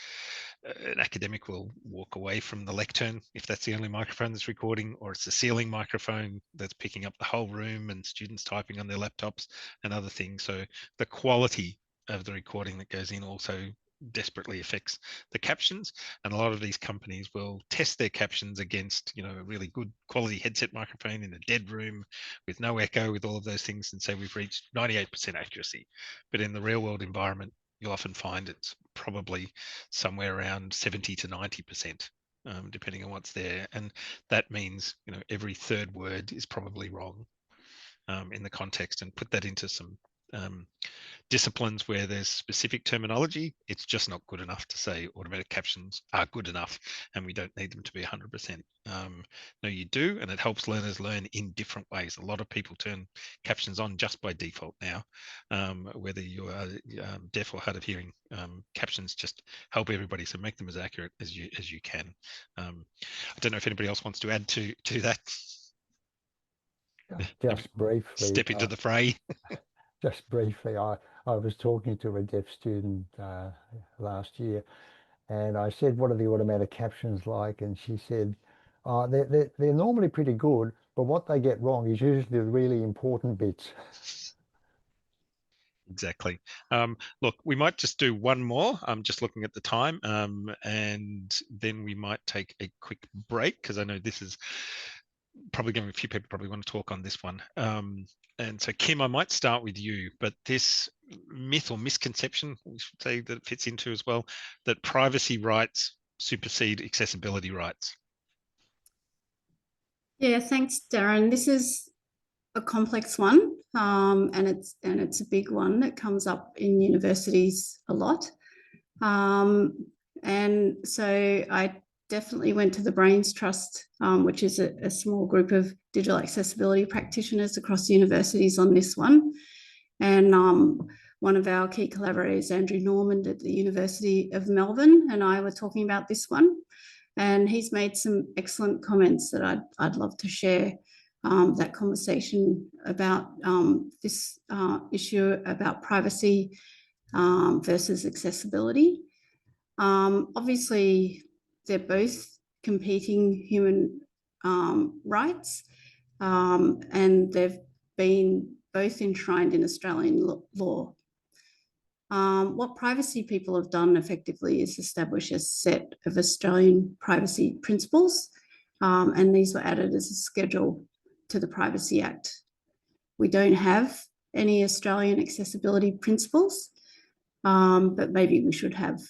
an academic will walk away from the lectern if that's the only microphone that's recording, or it's a ceiling microphone that's picking up the whole room and students typing on their laptops and other things. So the quality of the recording that goes in also desperately affects the captions, and a lot of these companies will test their captions against, you know, a really good quality headset microphone in a dead room with no echo, with all of those things, and say we've reached 98% accuracy. But in the real world environment, you'll often find it's probably somewhere around 70 to 90%, depending on what's there. And that means, you know, every third word is probably wrong in the context. And put that into some disciplines where there's specific terminology, it's just not good enough to say automatic captions are good enough and we don't need them to be 100%. No, you do, and it helps learners learn in different ways. A lot of people turn captions on just by default now, whether you are deaf or hard of hearing. Captions just help everybody, so make them as accurate as you can. I don't know if anybody else wants to add to that. Just briefly, step into the fray. Just briefly, I was talking to a deaf student last year, and I said, what are the automatic captions like? And she said, they're normally pretty good, but what they get wrong is usually the really important bits. Exactly. Look, we might just do one more. I'm just looking at the time, and then we might take a quick break, because I know this is probably going to be a few people probably want to talk on this one. And so, Kim, I might start with you, but this myth or misconception, we should say, that it fits into as well, that privacy rights supersede accessibility rights. Yeah, thanks, Darren. This is a complex one, and it's a big one that comes up in universities a lot. And so I definitely went to the Brains Trust, which is a small group of digital accessibility practitioners across universities on this one. And one of our key collaborators, Andrew Norman at the University of Melbourne, and I were talking about this one. And he's made some excellent comments that I'd love to share that conversation about this issue about privacy versus accessibility. Obviously, they're both competing human rights, and they've been both enshrined in Australian law. What privacy people have done effectively is establish a set of Australian privacy principles, and these were added as a schedule to the Privacy Act. We don't have any Australian accessibility principles, but maybe we should have.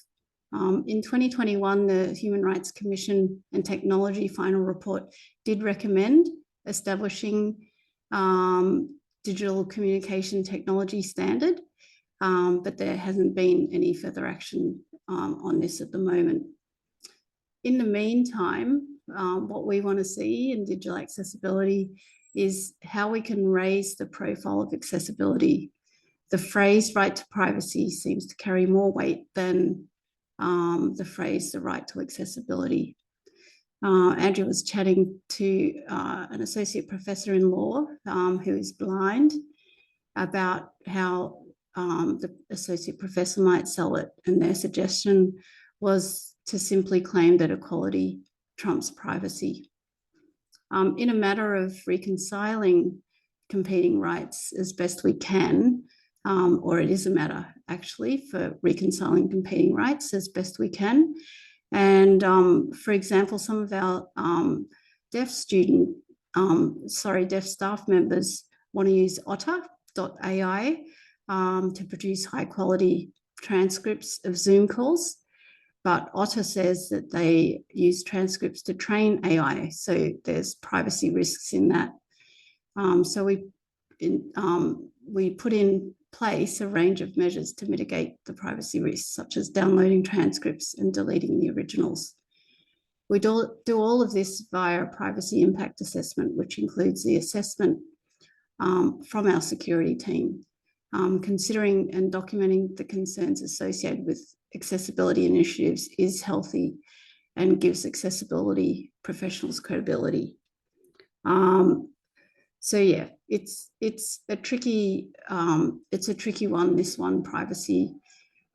In 2021, the Human Rights Commission and Technology final report did recommend establishing digital communication technology standard, but there hasn't been any further action on this at the moment. In the meantime, what we want to see in digital accessibility is how we can raise the profile of accessibility. The phrase right to privacy seems to carry more weight than the phrase the right to accessibility. Andrew was chatting to an associate professor in law who is blind about how the associate professor might sell it, and their suggestion was to simply claim that equality trumps privacy. In a matter of reconciling competing rights as best we can, or it is a matter actually for reconciling competing rights as best we can. And for example, some of our deaf staff members want to use otter.ai to produce high quality transcripts of Zoom calls. But Otter says that they use transcripts to train AI. So there's privacy risks in that. So we put in place a range of measures to mitigate the privacy risks, such as downloading transcripts and deleting the originals. We do all of this via a privacy impact assessment, which includes the assessment from our security team, considering and documenting the concerns associated with accessibility initiatives is healthy and gives accessibility professionals credibility. So yeah, it's a tricky one, this one, privacy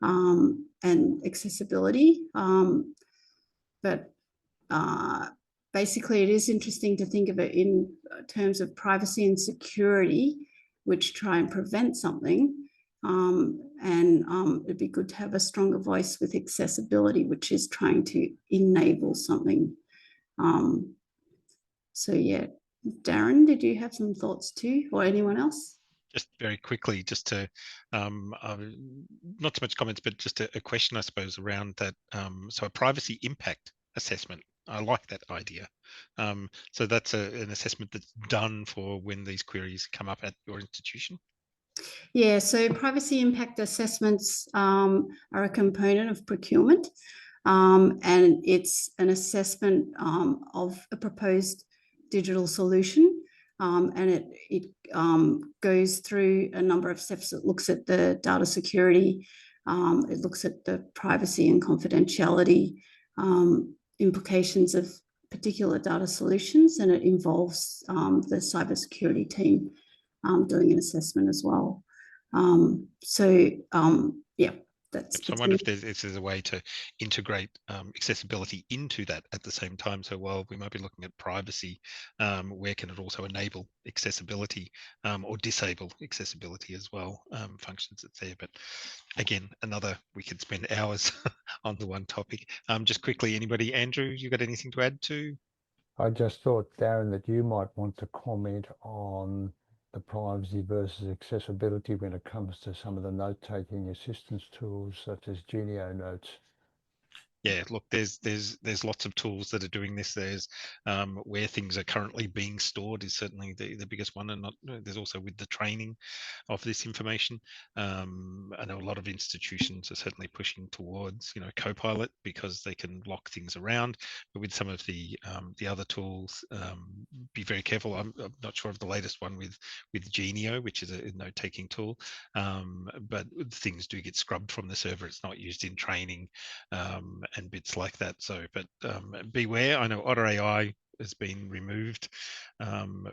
and accessibility. But basically, it is interesting to think of it in terms of privacy and security, which try and prevent something. And it'd be good to have a stronger voice with accessibility, which is trying to enable something. So yeah, Darren, did you have some thoughts too, or anyone else? Just very quickly, just to not too much comments, but just a question, I suppose, around that. So a privacy impact assessment. I like that idea. So that's an assessment that's done for when these queries come up at your institution. Yeah, so privacy impact assessments are a component of procurement, and it's an assessment of a proposed digital solution, and it goes through a number of steps. It looks at the data security, it looks at the privacy and confidentiality implications of particular data solutions, and it involves the cybersecurity team doing an assessment as well. Yeah, that's. So I wonder if there's a way to integrate accessibility into that at the same time. So while we might be looking at privacy, where can it also enable accessibility or disable accessibility as well, functions that's there. But again, we could spend hours on the one topic. Just quickly, anybody, Andrew, you got anything to add to? I just thought, Darren, that you might want to comment on the privacy versus accessibility when it comes to some of the note-taking assistance tools such as Genio Notes. Yeah, look, there's lots of tools that are doing this. There's where things are currently being stored is certainly the biggest one, and there's also with the training of this information. I know a lot of institutions are certainly pushing towards, Copilot because they can lock things around. But with some of the other tools, be very careful. I'm not sure of the latest one with Genio, which is a note-taking tool, but things do get scrubbed from the server. It's not used in training and bits like that. So, but beware. I know Otter AI has been removed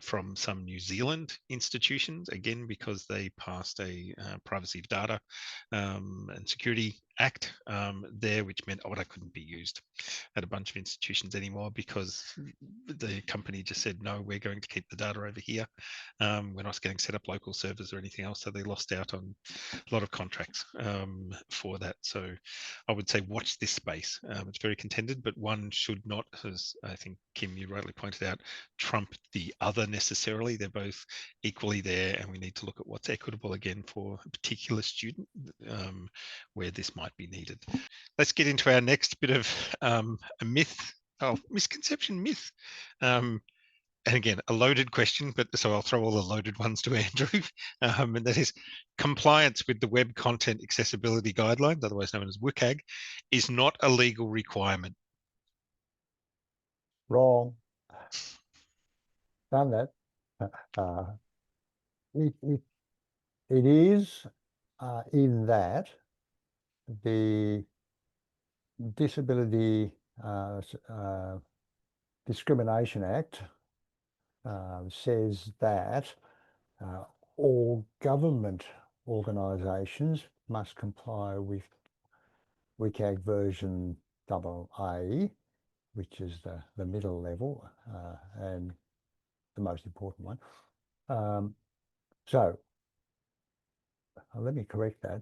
from some New Zealand institutions, again, because they passed a privacy of data and security act there, which meant Otter couldn't be used at a bunch of institutions anymore because the company just said, no, we're going to keep the data over here. We're not going to set up local servers or anything else. So they lost out on a lot of contracts for that. So I would say watch this space. It's very contended, but one should not, as I think, Kim, you rightly pointed out, trump the other necessarily. They're both equally there, and we need to look at what's equitable again for a particular student where this might be needed. Let's get into our next bit of a myth, misconception myth. And again, a loaded question, but so I'll throw all the loaded ones to Andrew. And that is, compliance with the Web Content Accessibility Guidelines, otherwise known as WCAG, is not a legal requirement. Wrong. Done that. It is in that the Disability Discrimination Act says that all government organisations must comply with WCAG version AA, which is the middle level and the most important one. So let me correct that.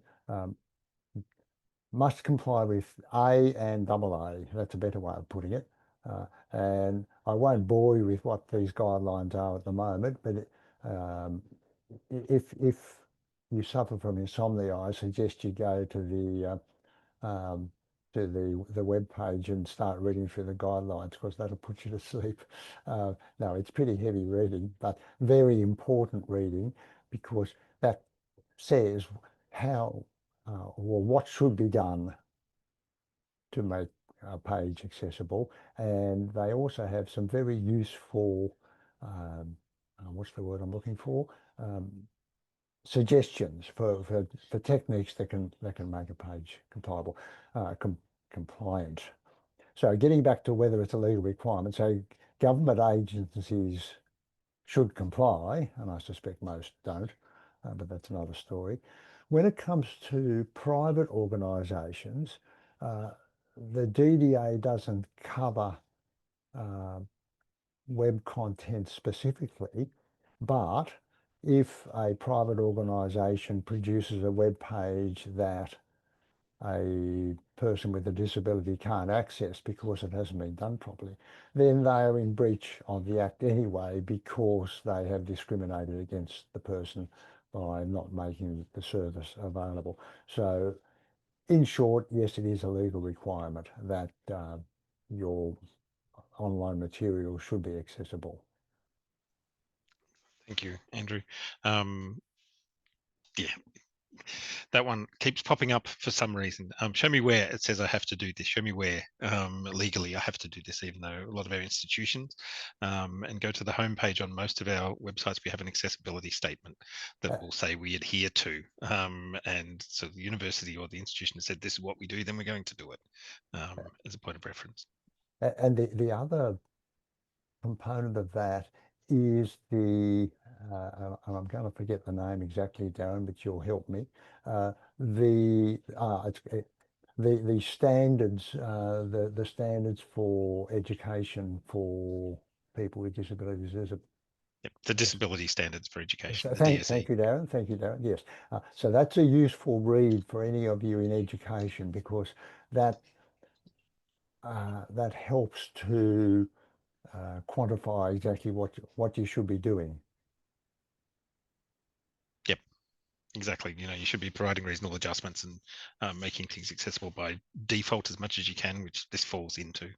Must comply with A and AA. That's a better way of putting it. And I won't bore you with what these guidelines are at the moment, but if you suffer from insomnia, I suggest you go to the web page and start reading through the guidelines, because that'll put you to sleep. No, it's pretty heavy reading, but very important reading, because that says how or what should be done to make a page accessible. And they also have some very useful, what's the word I'm looking for? Suggestions for techniques that can make a page compliant. So getting back to whether it's a legal requirement, so government agencies should comply, and I suspect most don't, but that's another story. When it comes to private organisations, the DDA doesn't cover web content specifically, but if a private organisation produces a web page that a person with a disability can't access because it hasn't been done properly, then they are in breach of the Act anyway, because they have discriminated against the person by not making the service available. So in short, yes, it is a legal requirement that your online material should be accessible. Thank you, Andrew. Yeah, that one keeps popping up for some reason. Show me where it says I have to do this. Show me where legally I have to do this, even though a lot of our institutions, and go to the homepage on most of our websites, we have an accessibility statement that will say we adhere to. And so the university or the institution has said, this is what we do, then we're going to do it as a point of reference. And the other component of that is and I'm going to forget the name exactly, Darren, but you'll help me. The standards, the standards for education for people with disabilities. There's a the disability standards for education. So thank you, Darren. Thank you, Darren. Yes. So that's a useful read for any of you in education, because that helps to quantify exactly what you should be doing. Yep, exactly. You know, you should be providing reasonable adjustments and making things accessible by default as much as you can, which this falls into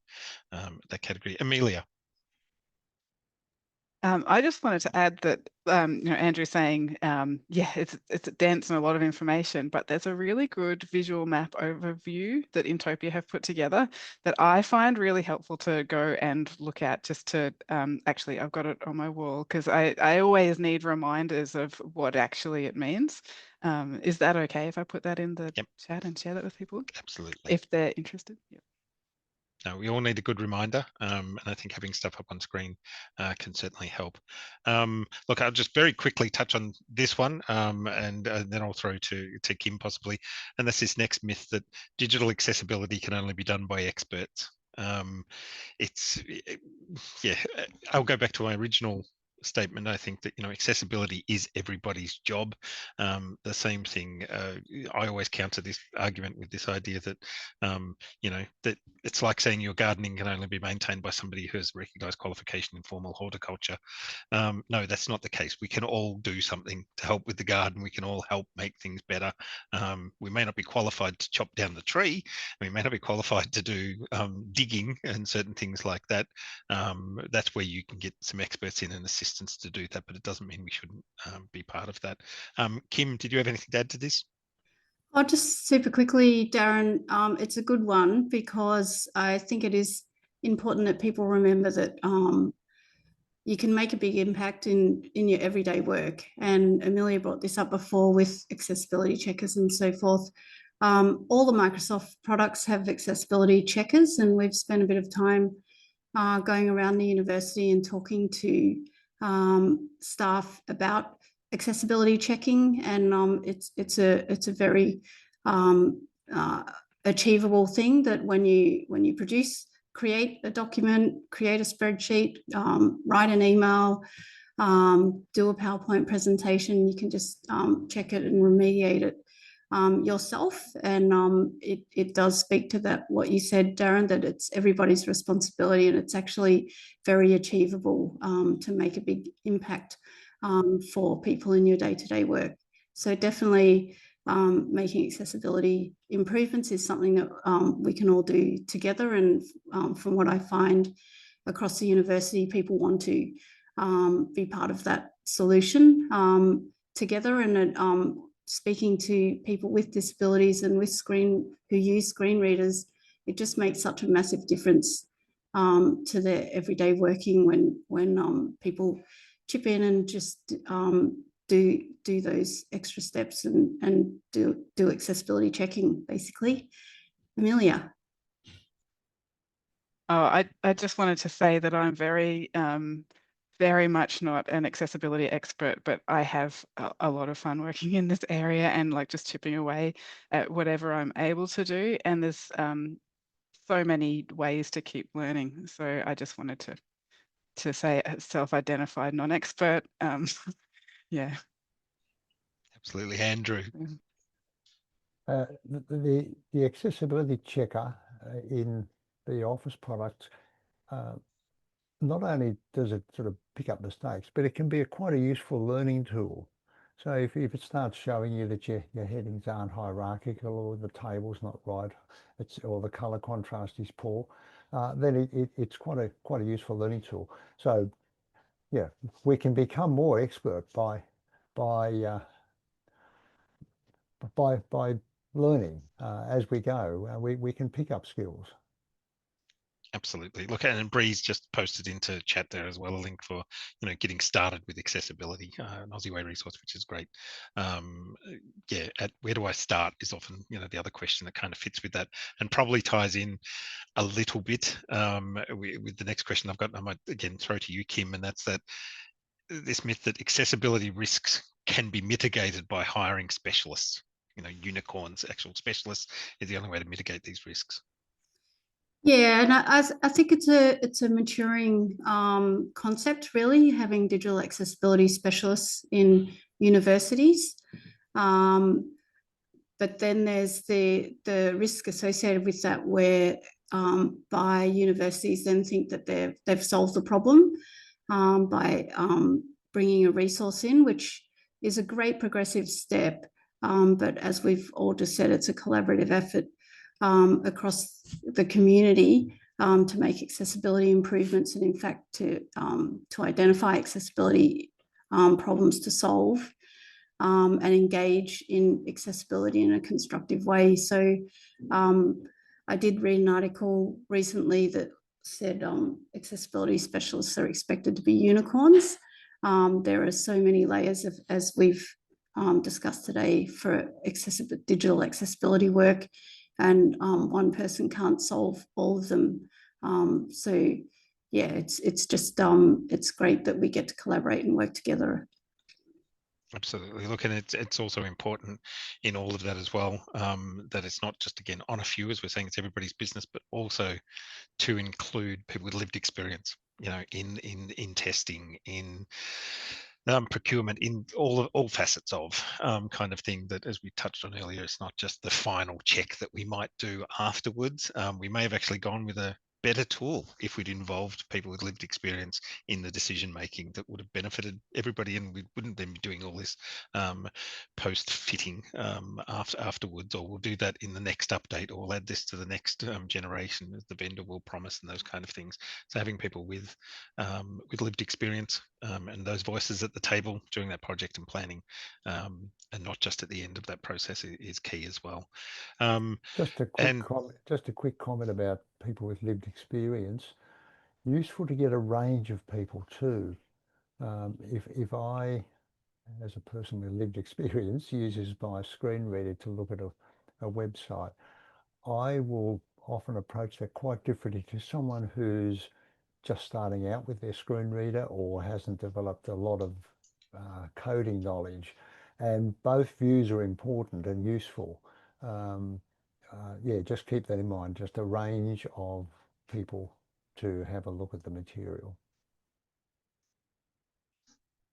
that category. Amelia. I just wanted to add that, Andrew saying, yeah, it's dense and a lot of information, but there's a really good visual map overview that Intopia have put together that I find really helpful to go and look at, just to, actually, I've got it on my wall because I always need reminders of what actually it means. Is that okay if I put that in the chat and share that with people? Absolutely. If they're interested. Yep. No, we all need a good reminder, and I think having stuff up on screen can certainly help. Look, I'll just very quickly touch on this one, and then I'll throw to Kim possibly. And that's this next myth that digital accessibility can only be done by experts. Yeah, I'll go back to my original statement. I think that accessibility is everybody's job. The same thing, I always counter this argument with this idea that that it's like saying your gardening can only be maintained by somebody who has recognized qualification in formal horticulture. No, that's not the case. We can all do something to help with the garden. We can all help make things better. We may not be qualified to chop down the tree. We may not be qualified to do digging and certain things like that. That's where you can get some experts in and assistance to do that, but it doesn't mean we shouldn't be part of that. Kim, did you have anything to add to this? Oh, just super quickly, Darren, it's a good one because I think it is important that people remember that you can make a big impact in your everyday work. And Amelia brought this up before with accessibility checkers and so forth. All the Microsoft products have accessibility checkers, and we've spent a bit of time going around the university and talking to staff about accessibility checking, and it's a very achievable thing that when you create a document, create a spreadsheet, write an email, do a PowerPoint presentation, you can just check it and remediate it yourself. And it does speak to that, what you said, Darren, that it's everybody's responsibility, and it's actually very achievable to make a big impact for people in your day-to-day work. So definitely making accessibility improvements is something that we can all do together. And from what I find across the university, people want to be part of that solution together. And speaking to people with disabilities and who use screen readers, it just makes such a massive difference to their everyday working when people chip in and just do those extra steps and do accessibility checking, basically. Amelia. Oh, I just wanted to say that I'm very much not an accessibility expert, but I have a lot of fun working in this area and like just chipping away at whatever I'm able to do. And there's so many ways to keep learning. So I just wanted to say self-identified non-expert. Yeah. Absolutely, Andrew. The accessibility checker in the Office products, not only does it sort of pick up mistakes, but it can be quite a useful learning tool. So if it starts showing you that your headings aren't hierarchical, or the table's not right, or the color contrast is poor, then it's quite a useful learning tool. So yeah, we can become more expert by learning as we go. We can pick up skills. Absolutely. Look, and Bree's just posted into chat there as well a link for getting started with accessibility, an OZeWAI resource, which is great. Yeah, where do I start is often the other question that kind of fits with that, and probably ties in a little bit with the next question I've got. I might again throw to you, Kim, and that's that this myth that accessibility risks can be mitigated by hiring specialists. Unicorns, actual specialists, is the only way to mitigate these risks. Yeah, and I think it's a maturing concept, really, having digital accessibility specialists in universities. But then there's the risk associated with that, where by universities then think that they've solved the problem by bringing a resource in, which is a great progressive step. But as we've all just said, it's a collaborative effort across the community to make accessibility improvements and, in fact, to identify accessibility problems to solve and engage in accessibility in a constructive way. So I did read an article recently that said accessibility specialists are expected to be unicorns. There are so many layers of, as we've discussed today, for digital accessibility work, and one person can't solve all of them. So yeah, it's just it's great that we get to collaborate and work together. Absolutely. Look, and it's also important in all of that as well, that it's not just, again, on a few, as we're saying, it's everybody's business, but also to include people with lived experience, you know, in testing, in procurement, in all facets of kind of thing, that, as we touched on earlier, it's not just the final check that we might do afterwards. We may have actually gone with a better tool if we'd involved people with lived experience in the decision making that would have benefited everybody, and we wouldn't then be doing all this post fitting afterwards, or we'll do that in the next update, or we'll add this to the next generation, as the vendor will promise, and those kind of things. So having people with lived experience and those voices at the table during that project and planning, and not just at the end of that process, is key as well. Just a quick comment about people with lived experience. Useful to get a range of people too. If I, as a person with lived experience, uses my screen reader to look at a website, I will often approach that quite differently to someone who's just starting out with their screen reader or hasn't developed a lot of coding knowledge. And both views are important and useful. Yeah, just keep that in mind, just a range of people to have a look at the material.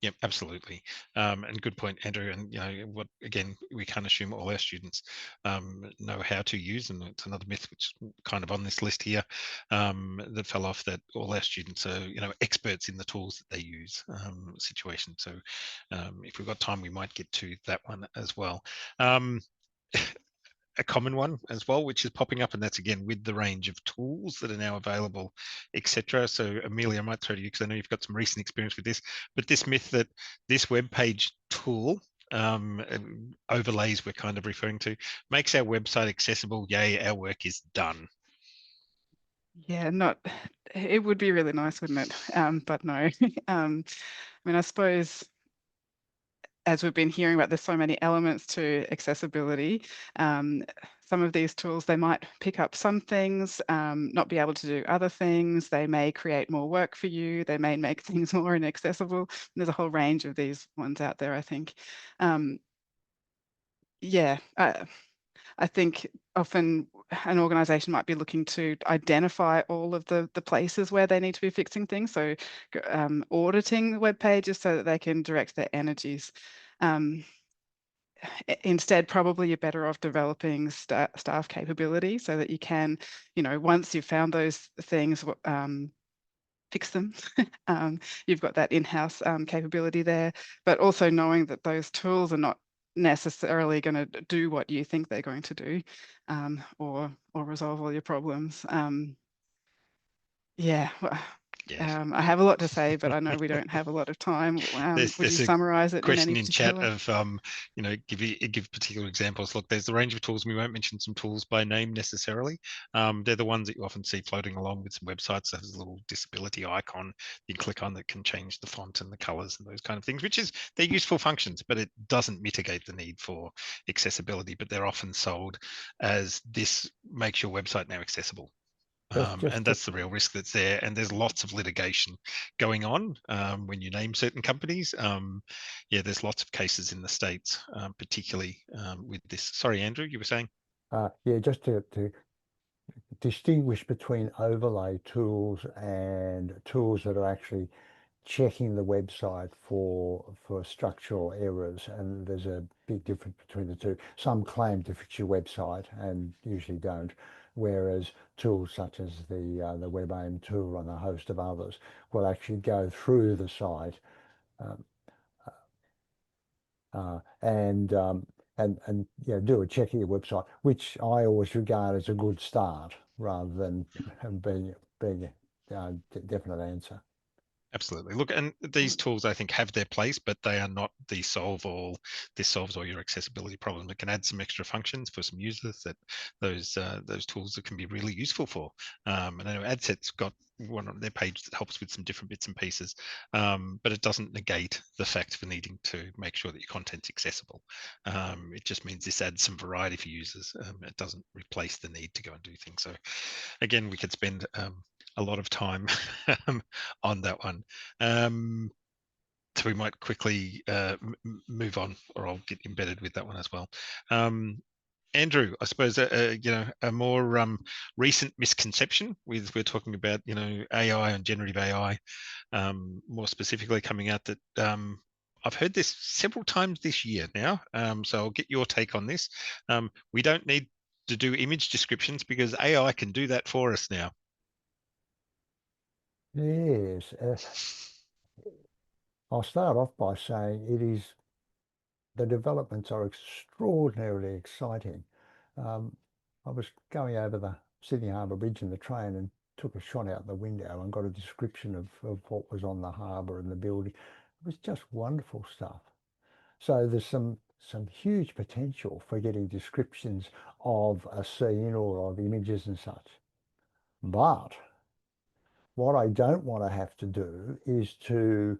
Yep, absolutely. And good point, Andrew. And, you know, what, again, we can't assume all our students know how to use, and it's another myth which is kind of on this list here that fell off, that all our students are, you know, experts in the tools that they use situation. So if we've got time, we might get to that one as well. A common one as well, which is popping up, and that's, again, with the range of tools that are now available, etc. So Amelia, I might throw to you, because I know you've got some recent experience with this, but this myth that this web page tool overlays we're kind of referring to makes our website accessible. Yay, our work is done. Yeah, it would be really nice, wouldn't it? But no. I mean, I suppose, as we've been hearing about, there's so many elements to accessibility. Some of these tools, they might pick up some things, not be able to do other things. They may create more work for you. They may make things more inaccessible. There's a whole range of these ones out there, I think. Yeah, I think often an organisation might be looking to identify all of the places where they need to be fixing things. So auditing the web pages so that they can direct their energies. Instead, probably you're better off developing staff capability so that you can, you know, once you've found those things, fix them. You've got that in-house capability there, but also knowing that those tools are not necessarily going to do what you think they're going to do, or resolve all your problems. Yeah. I have a lot to say, but I know we don't have a lot of time. Would you summarize it in any particular? Question in chat of, you know, give particular examples. Look, there's the range of tools. We won't mention some tools by name necessarily. They're the ones that you often see floating along with some websites. So there's a little disability icon you can click on that can change the font and the colors and those kind of things, they're useful functions, but it doesn't mitigate the need for accessibility. But they're often sold as, this makes your website now accessible. And that's the real risk that's there. And there's lots of litigation going on when you name certain companies. Yeah, there's lots of cases in the States, particularly with this. Sorry, Andrew, you were saying? Yeah, just to distinguish between overlay tools and tools that are actually checking the website for structural errors, and there's a big difference between the two. Some claim to fix your website and usually don't, whereas tools such as the WebAIM tool and a host of others will actually go through the site and you know, do a check of your website, which I always regard as a good start. rather than being a definite answer. Absolutely. Look, and these tools, I think, have their place, but they are not the solve all. This solves all your accessibility problems. It can add some extra functions for some users that those tools that can be really useful for. And I know ADCET's got one on their page that helps with some different bits and pieces, but it doesn't negate the fact for needing to make sure that your content's accessible. It just means this adds some variety for users. It doesn't replace the need to go and do things. So again, we could spend a lot of time on that one. So we might quickly move on, or I'll get embedded with that one as well. Andrew, I suppose a more recent misconception we're talking about AI and generative AI, more specifically coming out that I've heard this several times this year now. So I'll get your take on this. We don't need to do image descriptions because AI can do that for us now. Yes. I'll start off by saying the developments are extraordinarily exciting. I was going over the Sydney Harbour Bridge in the train and took a shot out the window and got a description of what was on the harbour and the building. It was just wonderful stuff. So there's some huge potential for getting descriptions of a scene or of images and such. But what I don't want to have to do is to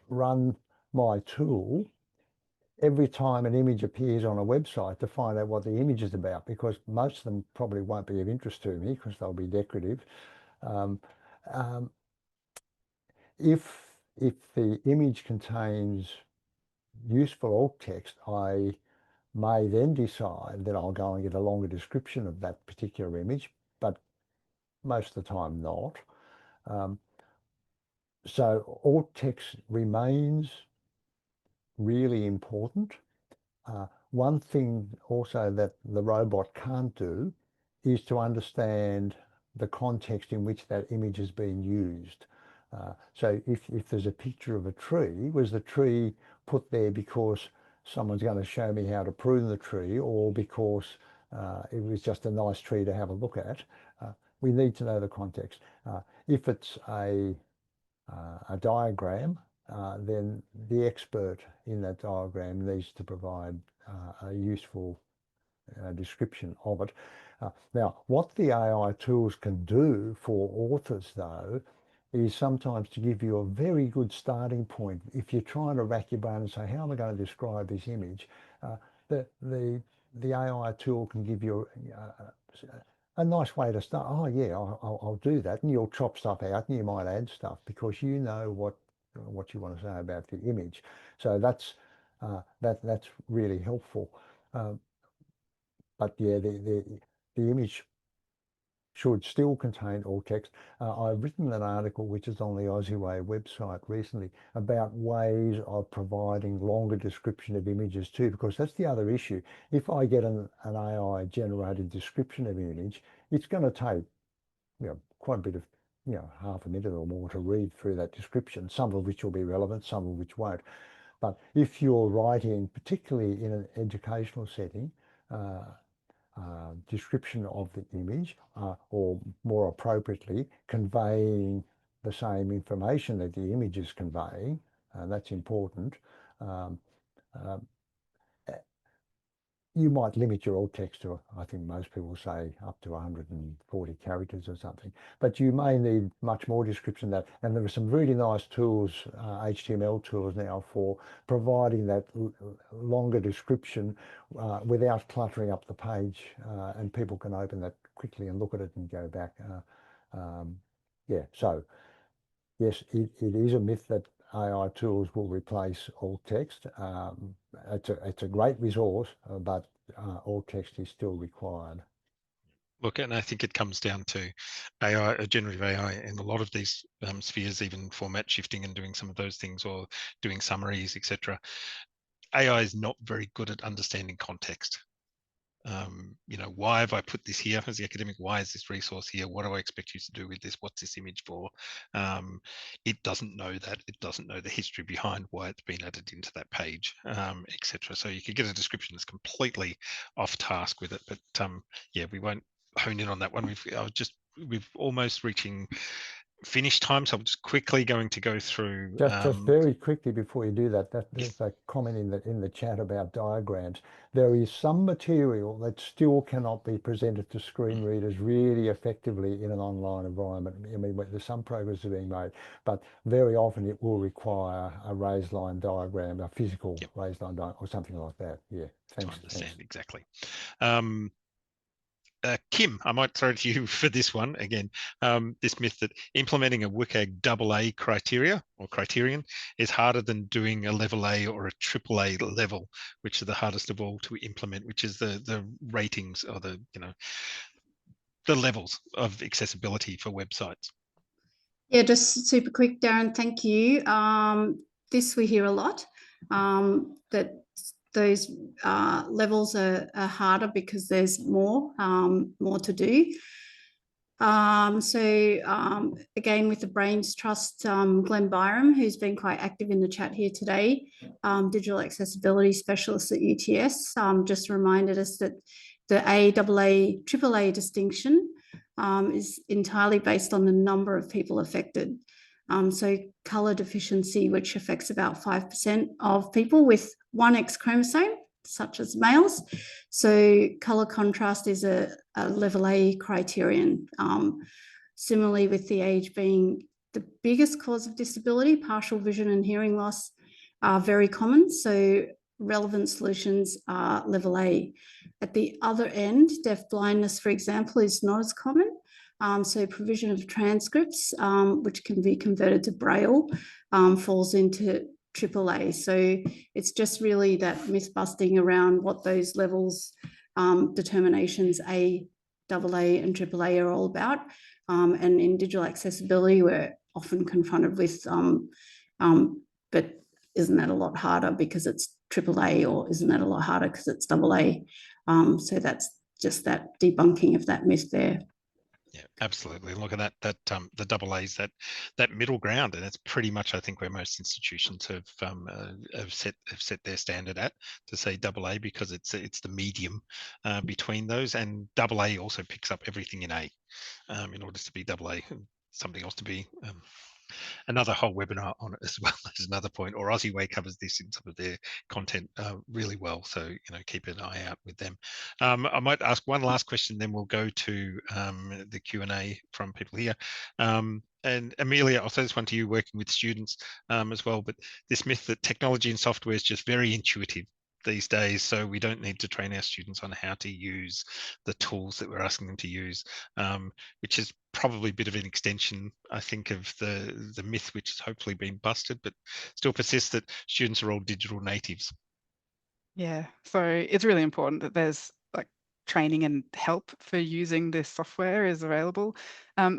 run my tool every time an image appears on a website to find out what the image is about, because most of them probably won't be of interest to me because they'll be decorative. If the image contains useful alt text, I may then decide that I'll go and get a longer description of that particular image, but most of the time not. So alt text remains really important. One thing also that the robot can't do is to understand the context in which that image is being used. So if there's a picture of a tree, was the tree put there because someone's going to show me how to prune the tree, or because it was just a nice tree to have a look at? We need to know the context. If it's a diagram, then the expert in that diagram needs to provide a useful description of it. Now, what the AI tools can do for authors, though, is sometimes to give you a very good starting point. If you're trying to rack your brain and say, how am I going to describe this image? The AI tool can give you a nice way to start. Oh yeah, I'll do that, and you'll chop stuff out, and you might add stuff because you know what you want to say about the image. So that's really helpful. But yeah, the image should still contain alt text. I've written an article which is on the OZeWAI website recently about ways of providing longer description of images too, because that's the other issue. If I get an AI generated description of an image, it's going to take quite a bit of half a minute or more to read through that description, some of which will be relevant, some of which won't. But if you're writing, particularly in an educational setting, description of the image, or more appropriately, conveying the same information that the image is conveying, that's important. You might limit your alt text to, I think most people say, up to 140 characters or something, but you may need much more description than that. And there are some really nice tools, HTML tools now, for providing that longer description without cluttering up the page, and people can open that quickly and look at it and go back. Yeah, so yes, it is a myth that AI tools will replace alt text. It's a great resource, but alt text is still required. Look, and I think it comes down to AI, generative AI, in a lot of these spheres, even format shifting and doing some of those things, or doing summaries, etc. AI is not very good at understanding context. Why have I put this here as the academic? Why is this resource here? What do I expect you to do with this? What's this image for? It doesn't know that. It doesn't know the history behind why it's been added into that page, etc. So you could get a description that's completely off task with it. But yeah, we won't hone in on that one. We've almost reaching finish time, so I'm just quickly going to go through. Just very quickly before you do that, there's a comment in the chat about diagrams. There is some material that still cannot be presented to screen readers really effectively in an online environment. I mean, there's some progress being made, but very often it will require a raised line diagram, a physical raised line diagram, or something like that. Yeah, thanks. To understand exactly. Kim, I might throw it to you for this one again. This myth that implementing a WCAG AA criteria or criterion is harder than doing a level A or a AAA level, which are the hardest of all to implement, which is the ratings or the levels of accessibility for websites. Yeah, just super quick, Darren, thank you. This we hear a lot, that those levels are harder because there's more to do. Again, with the Brains Trust, Glenn Byram, who's been quite active in the chat here today, digital accessibility specialist at UTS, just reminded us that the AAA, AAA distinction is entirely based on the number of people affected. So colour deficiency, which affects about 5% of people with one X chromosome, such as males. So colour contrast is a level A criterion. Similarly, with the age being the biggest cause of disability, partial vision and hearing loss are very common. So relevant solutions are level A. At the other end, deaf blindness, for example, is not as common. So provision of transcripts, which can be converted to Braille, falls into AAA. So it's just really that myth busting around what those levels determinations A, AA and AAA are all about. And in digital accessibility, we're often confronted with, but isn't that a lot harder because it's AAA, or isn't that a lot harder because it's AA? So that's just that debunking of that myth there. Yeah, absolutely. Look at that. The AA's that middle ground, and it's pretty much, I think, where most institutions have set their standard at, to say AA, because it's the medium between those, and AA also picks up everything in A in order to be AA. Something else to be. Another whole webinar on it as well as another point, or OZeWAI covers this in some of their content really well. So, keep an eye out with them. I might ask one last question, then we'll go to the Q&A from people here. And Amelia, I'll say this one to you, working with students as well, but this myth that technology and software is just very intuitive these days, so we don't need to train our students on how to use the tools that we're asking them to use, which is probably a bit of an extension, I think, of the myth which has hopefully been busted, but still persists, that students are all digital natives. Yeah, so it's really important that there's training and help for using this software is available.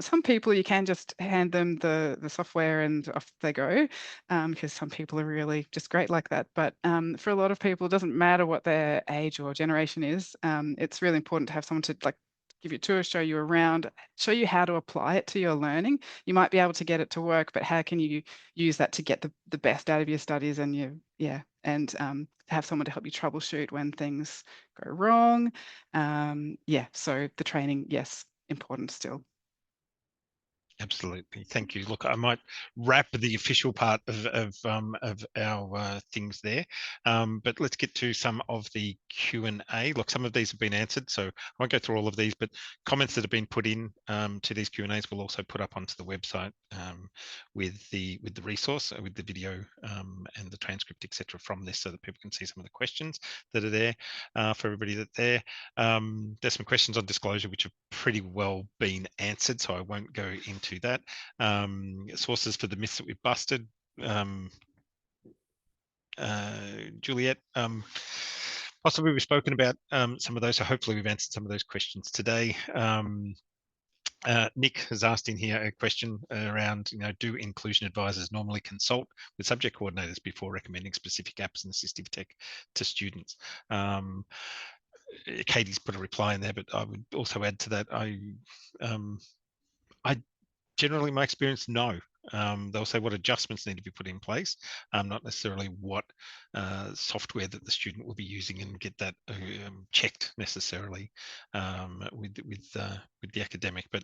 Some people, you can just hand them the software and off they go, because some people are really just great like that. But for a lot of people, it doesn't matter what their age or generation is. It's really important to have someone to give you a tour, show you around, show you how to apply it to your learning. You might be able to get it to work, but how can you use that to get the best out of your studies and have someone to help you troubleshoot when things go wrong. So the training, yes, important still. Absolutely, thank you. Look, I might wrap the official part of our things there, but let's get to some of the Q&A. Look, some of these have been answered, so I won't go through all of these, but comments that have been put in to these Q&As we'll also put up onto the website with the resource, with the video and the transcript, etc., from this, so that people can see some of the questions that are there for everybody that's there. There's some questions on disclosure which have pretty well been answered, so I won't go into that. Sources for the myths that we've busted. Juliet, possibly we've spoken about some of those, so hopefully we've answered some of those questions today. Nick has asked in here a question around, do inclusion advisors normally consult with subject coordinators before recommending specific apps and assistive tech to students? Katie's put a reply in there, but I would also add to that, I generally, my experience, no. They'll say what adjustments need to be put in place, not necessarily what software that the student will be using, and get that checked necessarily with the academic. But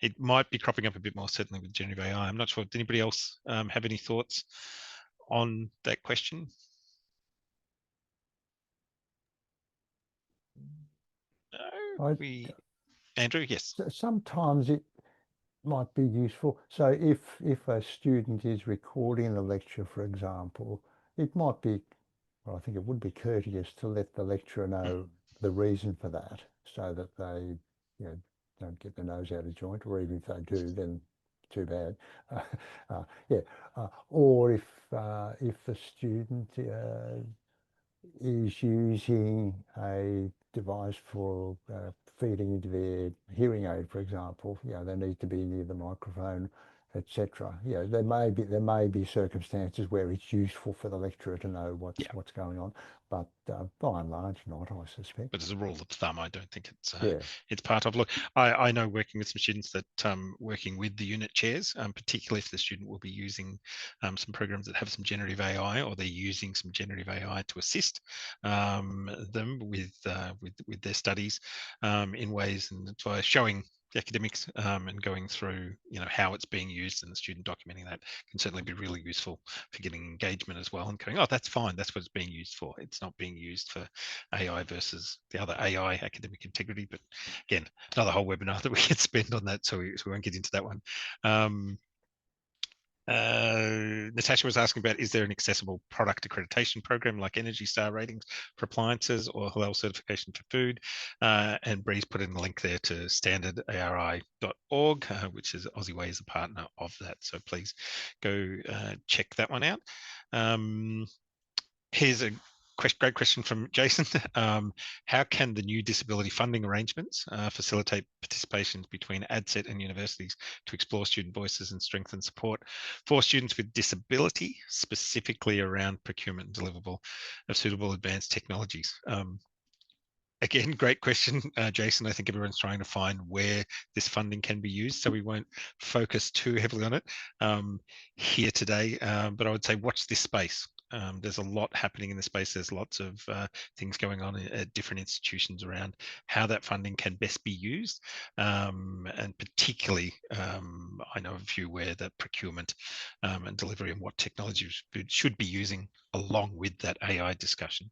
it might be cropping up a bit more, certainly with generative AI. I'm not sure. Does anybody else have any thoughts on that question? No, Andrew, yes. Sometimes it might be useful. So if a student is recording the lecture, for example, it might be, well, I think it would be courteous to let the lecturer know the reason for that, so that they, don't get their nose out of joint, or even if they do, then too bad. Or if the student is using a device for feeding into their hearing aid, for example, they need to be near the microphone, etc. There may be circumstances where it's useful for the lecturer to know what's going on, but by and large not, I suspect. But as a rule of thumb, I don't think it's Yeah. it's part of. Look, I know, working with some students, that working with the unit chairs, particularly if the student will be using some programs that have some generative AI, or they're using some generative AI to assist them with their studies in ways, and by showing the academics and going through how it's being used, and the student documenting that, can certainly be really useful for getting engagement as well, and going, oh, that's fine, that's what it's being used for. It's not being used for AI versus the other AI, academic integrity. But again, another whole webinar that we could spend on that, so we won't get into that one. Natasha was asking about, is there an accessible product accreditation program like Energy Star ratings for appliances, or halal certification for food? And Bree's put in a link there to standardari.org, which is OZeWAI is a partner of that. So please go check that one out. Here's a great question from Jason. How can the new disability funding arrangements facilitate participations between ADCET and universities to explore student voices and strengthen support for students with disability, specifically around procurement and deliverable of suitable advanced technologies? Again, great question, Jason. I think everyone's trying to find where this funding can be used, so we won't focus too heavily on it here today. But I would say watch this space. There's a lot happening in the space. There's lots of things going on at different institutions around how that funding can best be used. And particularly, I know of a few where that procurement and delivery and what technologies should be using along with that AI discussion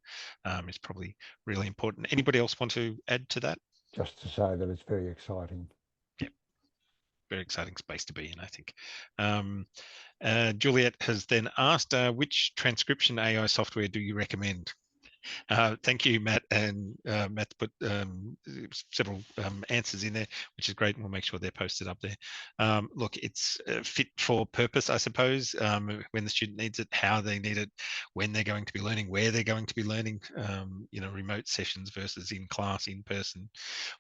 is probably really important. Anybody else want to add to that? Just to say that it's very exciting. Yep. Very exciting space to be in, I think. Juliet has then asked, which transcription AI software do you recommend? Thank you, Matt. And Matt put several answers in there, which is great, and we'll make sure they're posted up there. Look, it's fit for purpose, I suppose, when the student needs it, how they need it, when they're going to be learning, where they're going to be learning, remote sessions versus in class, in person,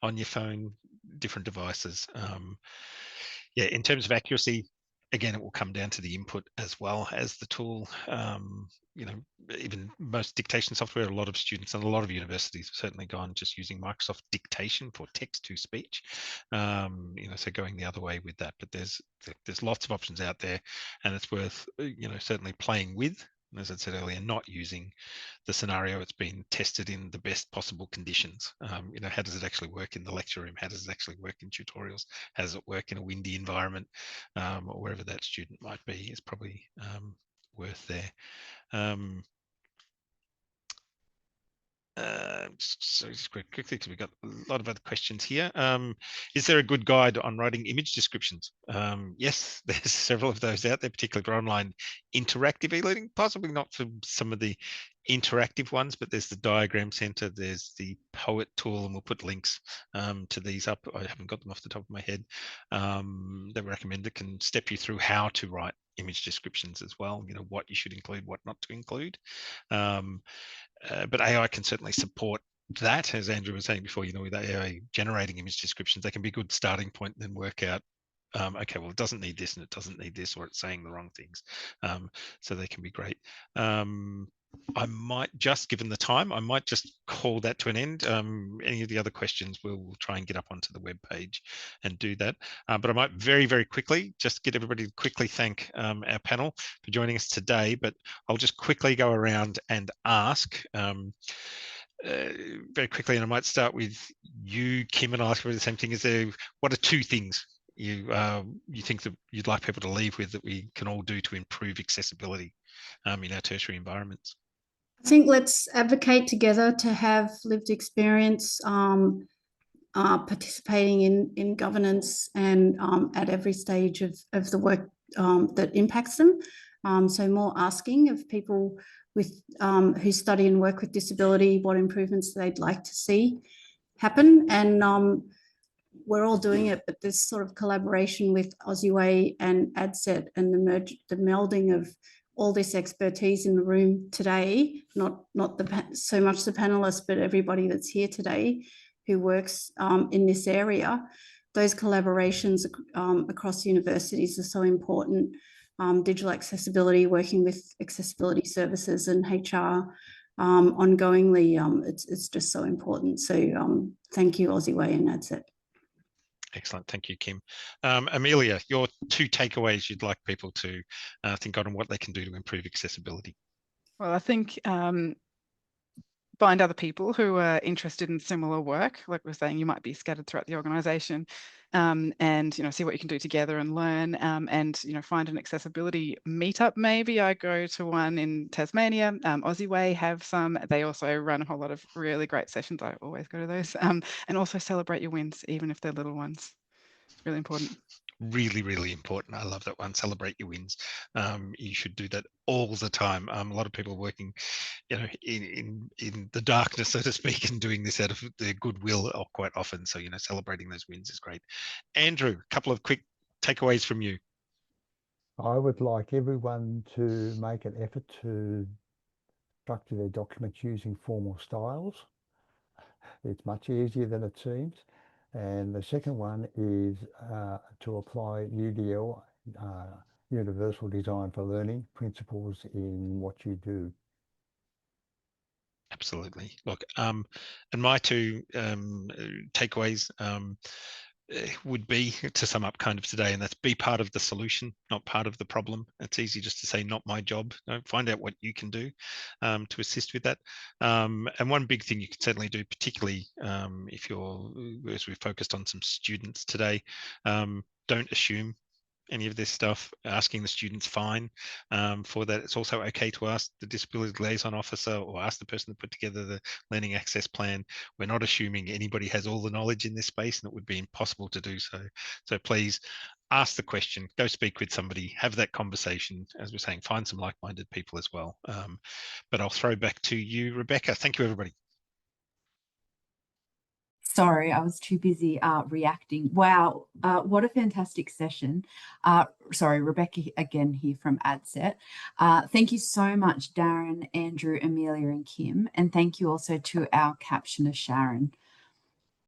on your phone, different devices. Yeah, in terms of accuracy, again, it will come down to the input as well as the tool. Even most dictation software, a lot of students and a lot of universities have certainly gone just using Microsoft dictation for text to speech. So going the other way with that. But there's lots of options out there, and it's worth certainly playing with. As I said earlier, not using the scenario it's been tested in the best possible conditions. How does it actually work in the lecture room? How does it actually work in tutorials? How does it work in a windy environment, or wherever that student might be, is probably worth there. So just quickly, because we've got a lot of other questions here. Is there a good guide on writing image descriptions? Yes, there's several of those out there, particularly for online interactive e-learning, possibly not for some of the interactive ones, but there's the Diagram Center, there's the Poet tool, and we'll put links to these up. I haven't got them off the top of my head. They recommend it can step you through how to write image descriptions as well, what you should include, what not to include. But AI can certainly support that, as Andrew was saying before, with AI generating image descriptions, they can be a good starting point and then work out, okay, well, it doesn't need this and it doesn't need this, or it's saying the wrong things. So they can be great. I might just, given the time, I might just call that to an end. Any of the other questions, we'll try and get up onto the web page and do that. But I might very, very quickly just get everybody to quickly thank our panel for joining us today. But I'll just quickly go around and ask very quickly, and I might start with you, Kim, and I'll ask you the same thing. What are two things you think that you'd like people to leave with that we can all do to improve accessibility in our tertiary environments? I think let's advocate together to have lived experience participating in governance and at every stage of the work that impacts them. So more asking of people with who study and work with disability what improvements they'd like to see happen. And we're all doing it, but this sort of collaboration with OZeWAI and ADCET and the melding of all this expertise in the room today, not so much the panelists, but everybody that's here today who works in this area, those collaborations across universities are so important. Digital accessibility, working with accessibility services and HR ongoingly, it's just so important. So thank you, OZeWAI and ADCET. Excellent. Thank you, Kim. Amelia, your two takeaways you'd like people to think on what they can do to improve accessibility. Well, I think find other people who are interested in similar work. Like we're saying, you might be scattered throughout the organisation, and see what you can do together and learn. And find an accessibility meetup. Maybe I go to one in Tasmania. OZeWAI have some. They also run a whole lot of really great sessions. I always go to those. And also celebrate your wins, even if they're little ones. It's really important. Really, really important. I love that one. Celebrate your wins. You should do that all the time. A lot of people working, in the darkness, so to speak, and doing this out of their goodwill quite often. So, celebrating those wins is great. Andrew, a couple of quick takeaways from you. I would like everyone to make an effort to structure their documents using formal styles. It's much easier than it seems. And the second one is to apply UDL, Universal Design for Learning principles in what you do. Absolutely. Look, and my two takeaways would be, to sum up kind of today, and that's be part of the solution, not part of the problem. It's easy just to say, not my job. Find out what you can do to assist with that. And one big thing you can certainly do, particularly if you're, as we focused on some students today, don't assume any of this stuff. Asking the students fine for that. It's also okay to ask the disability liaison officer or ask the person that put together the learning access plan. We're not assuming anybody has all the knowledge in this space, and it would be impossible to do so. So please ask the question, go speak with somebody, have that conversation. As we're saying, find some like-minded people as well. But I'll throw back to you, Rebecca. Thank you, everybody. Sorry, I was too busy reacting. Wow, what a fantastic session. Sorry, Rebecca again here from ADCET. Thank you so much, Darren, Andrew, Amelia and Kim. And thank you also to our captioner, Sharon.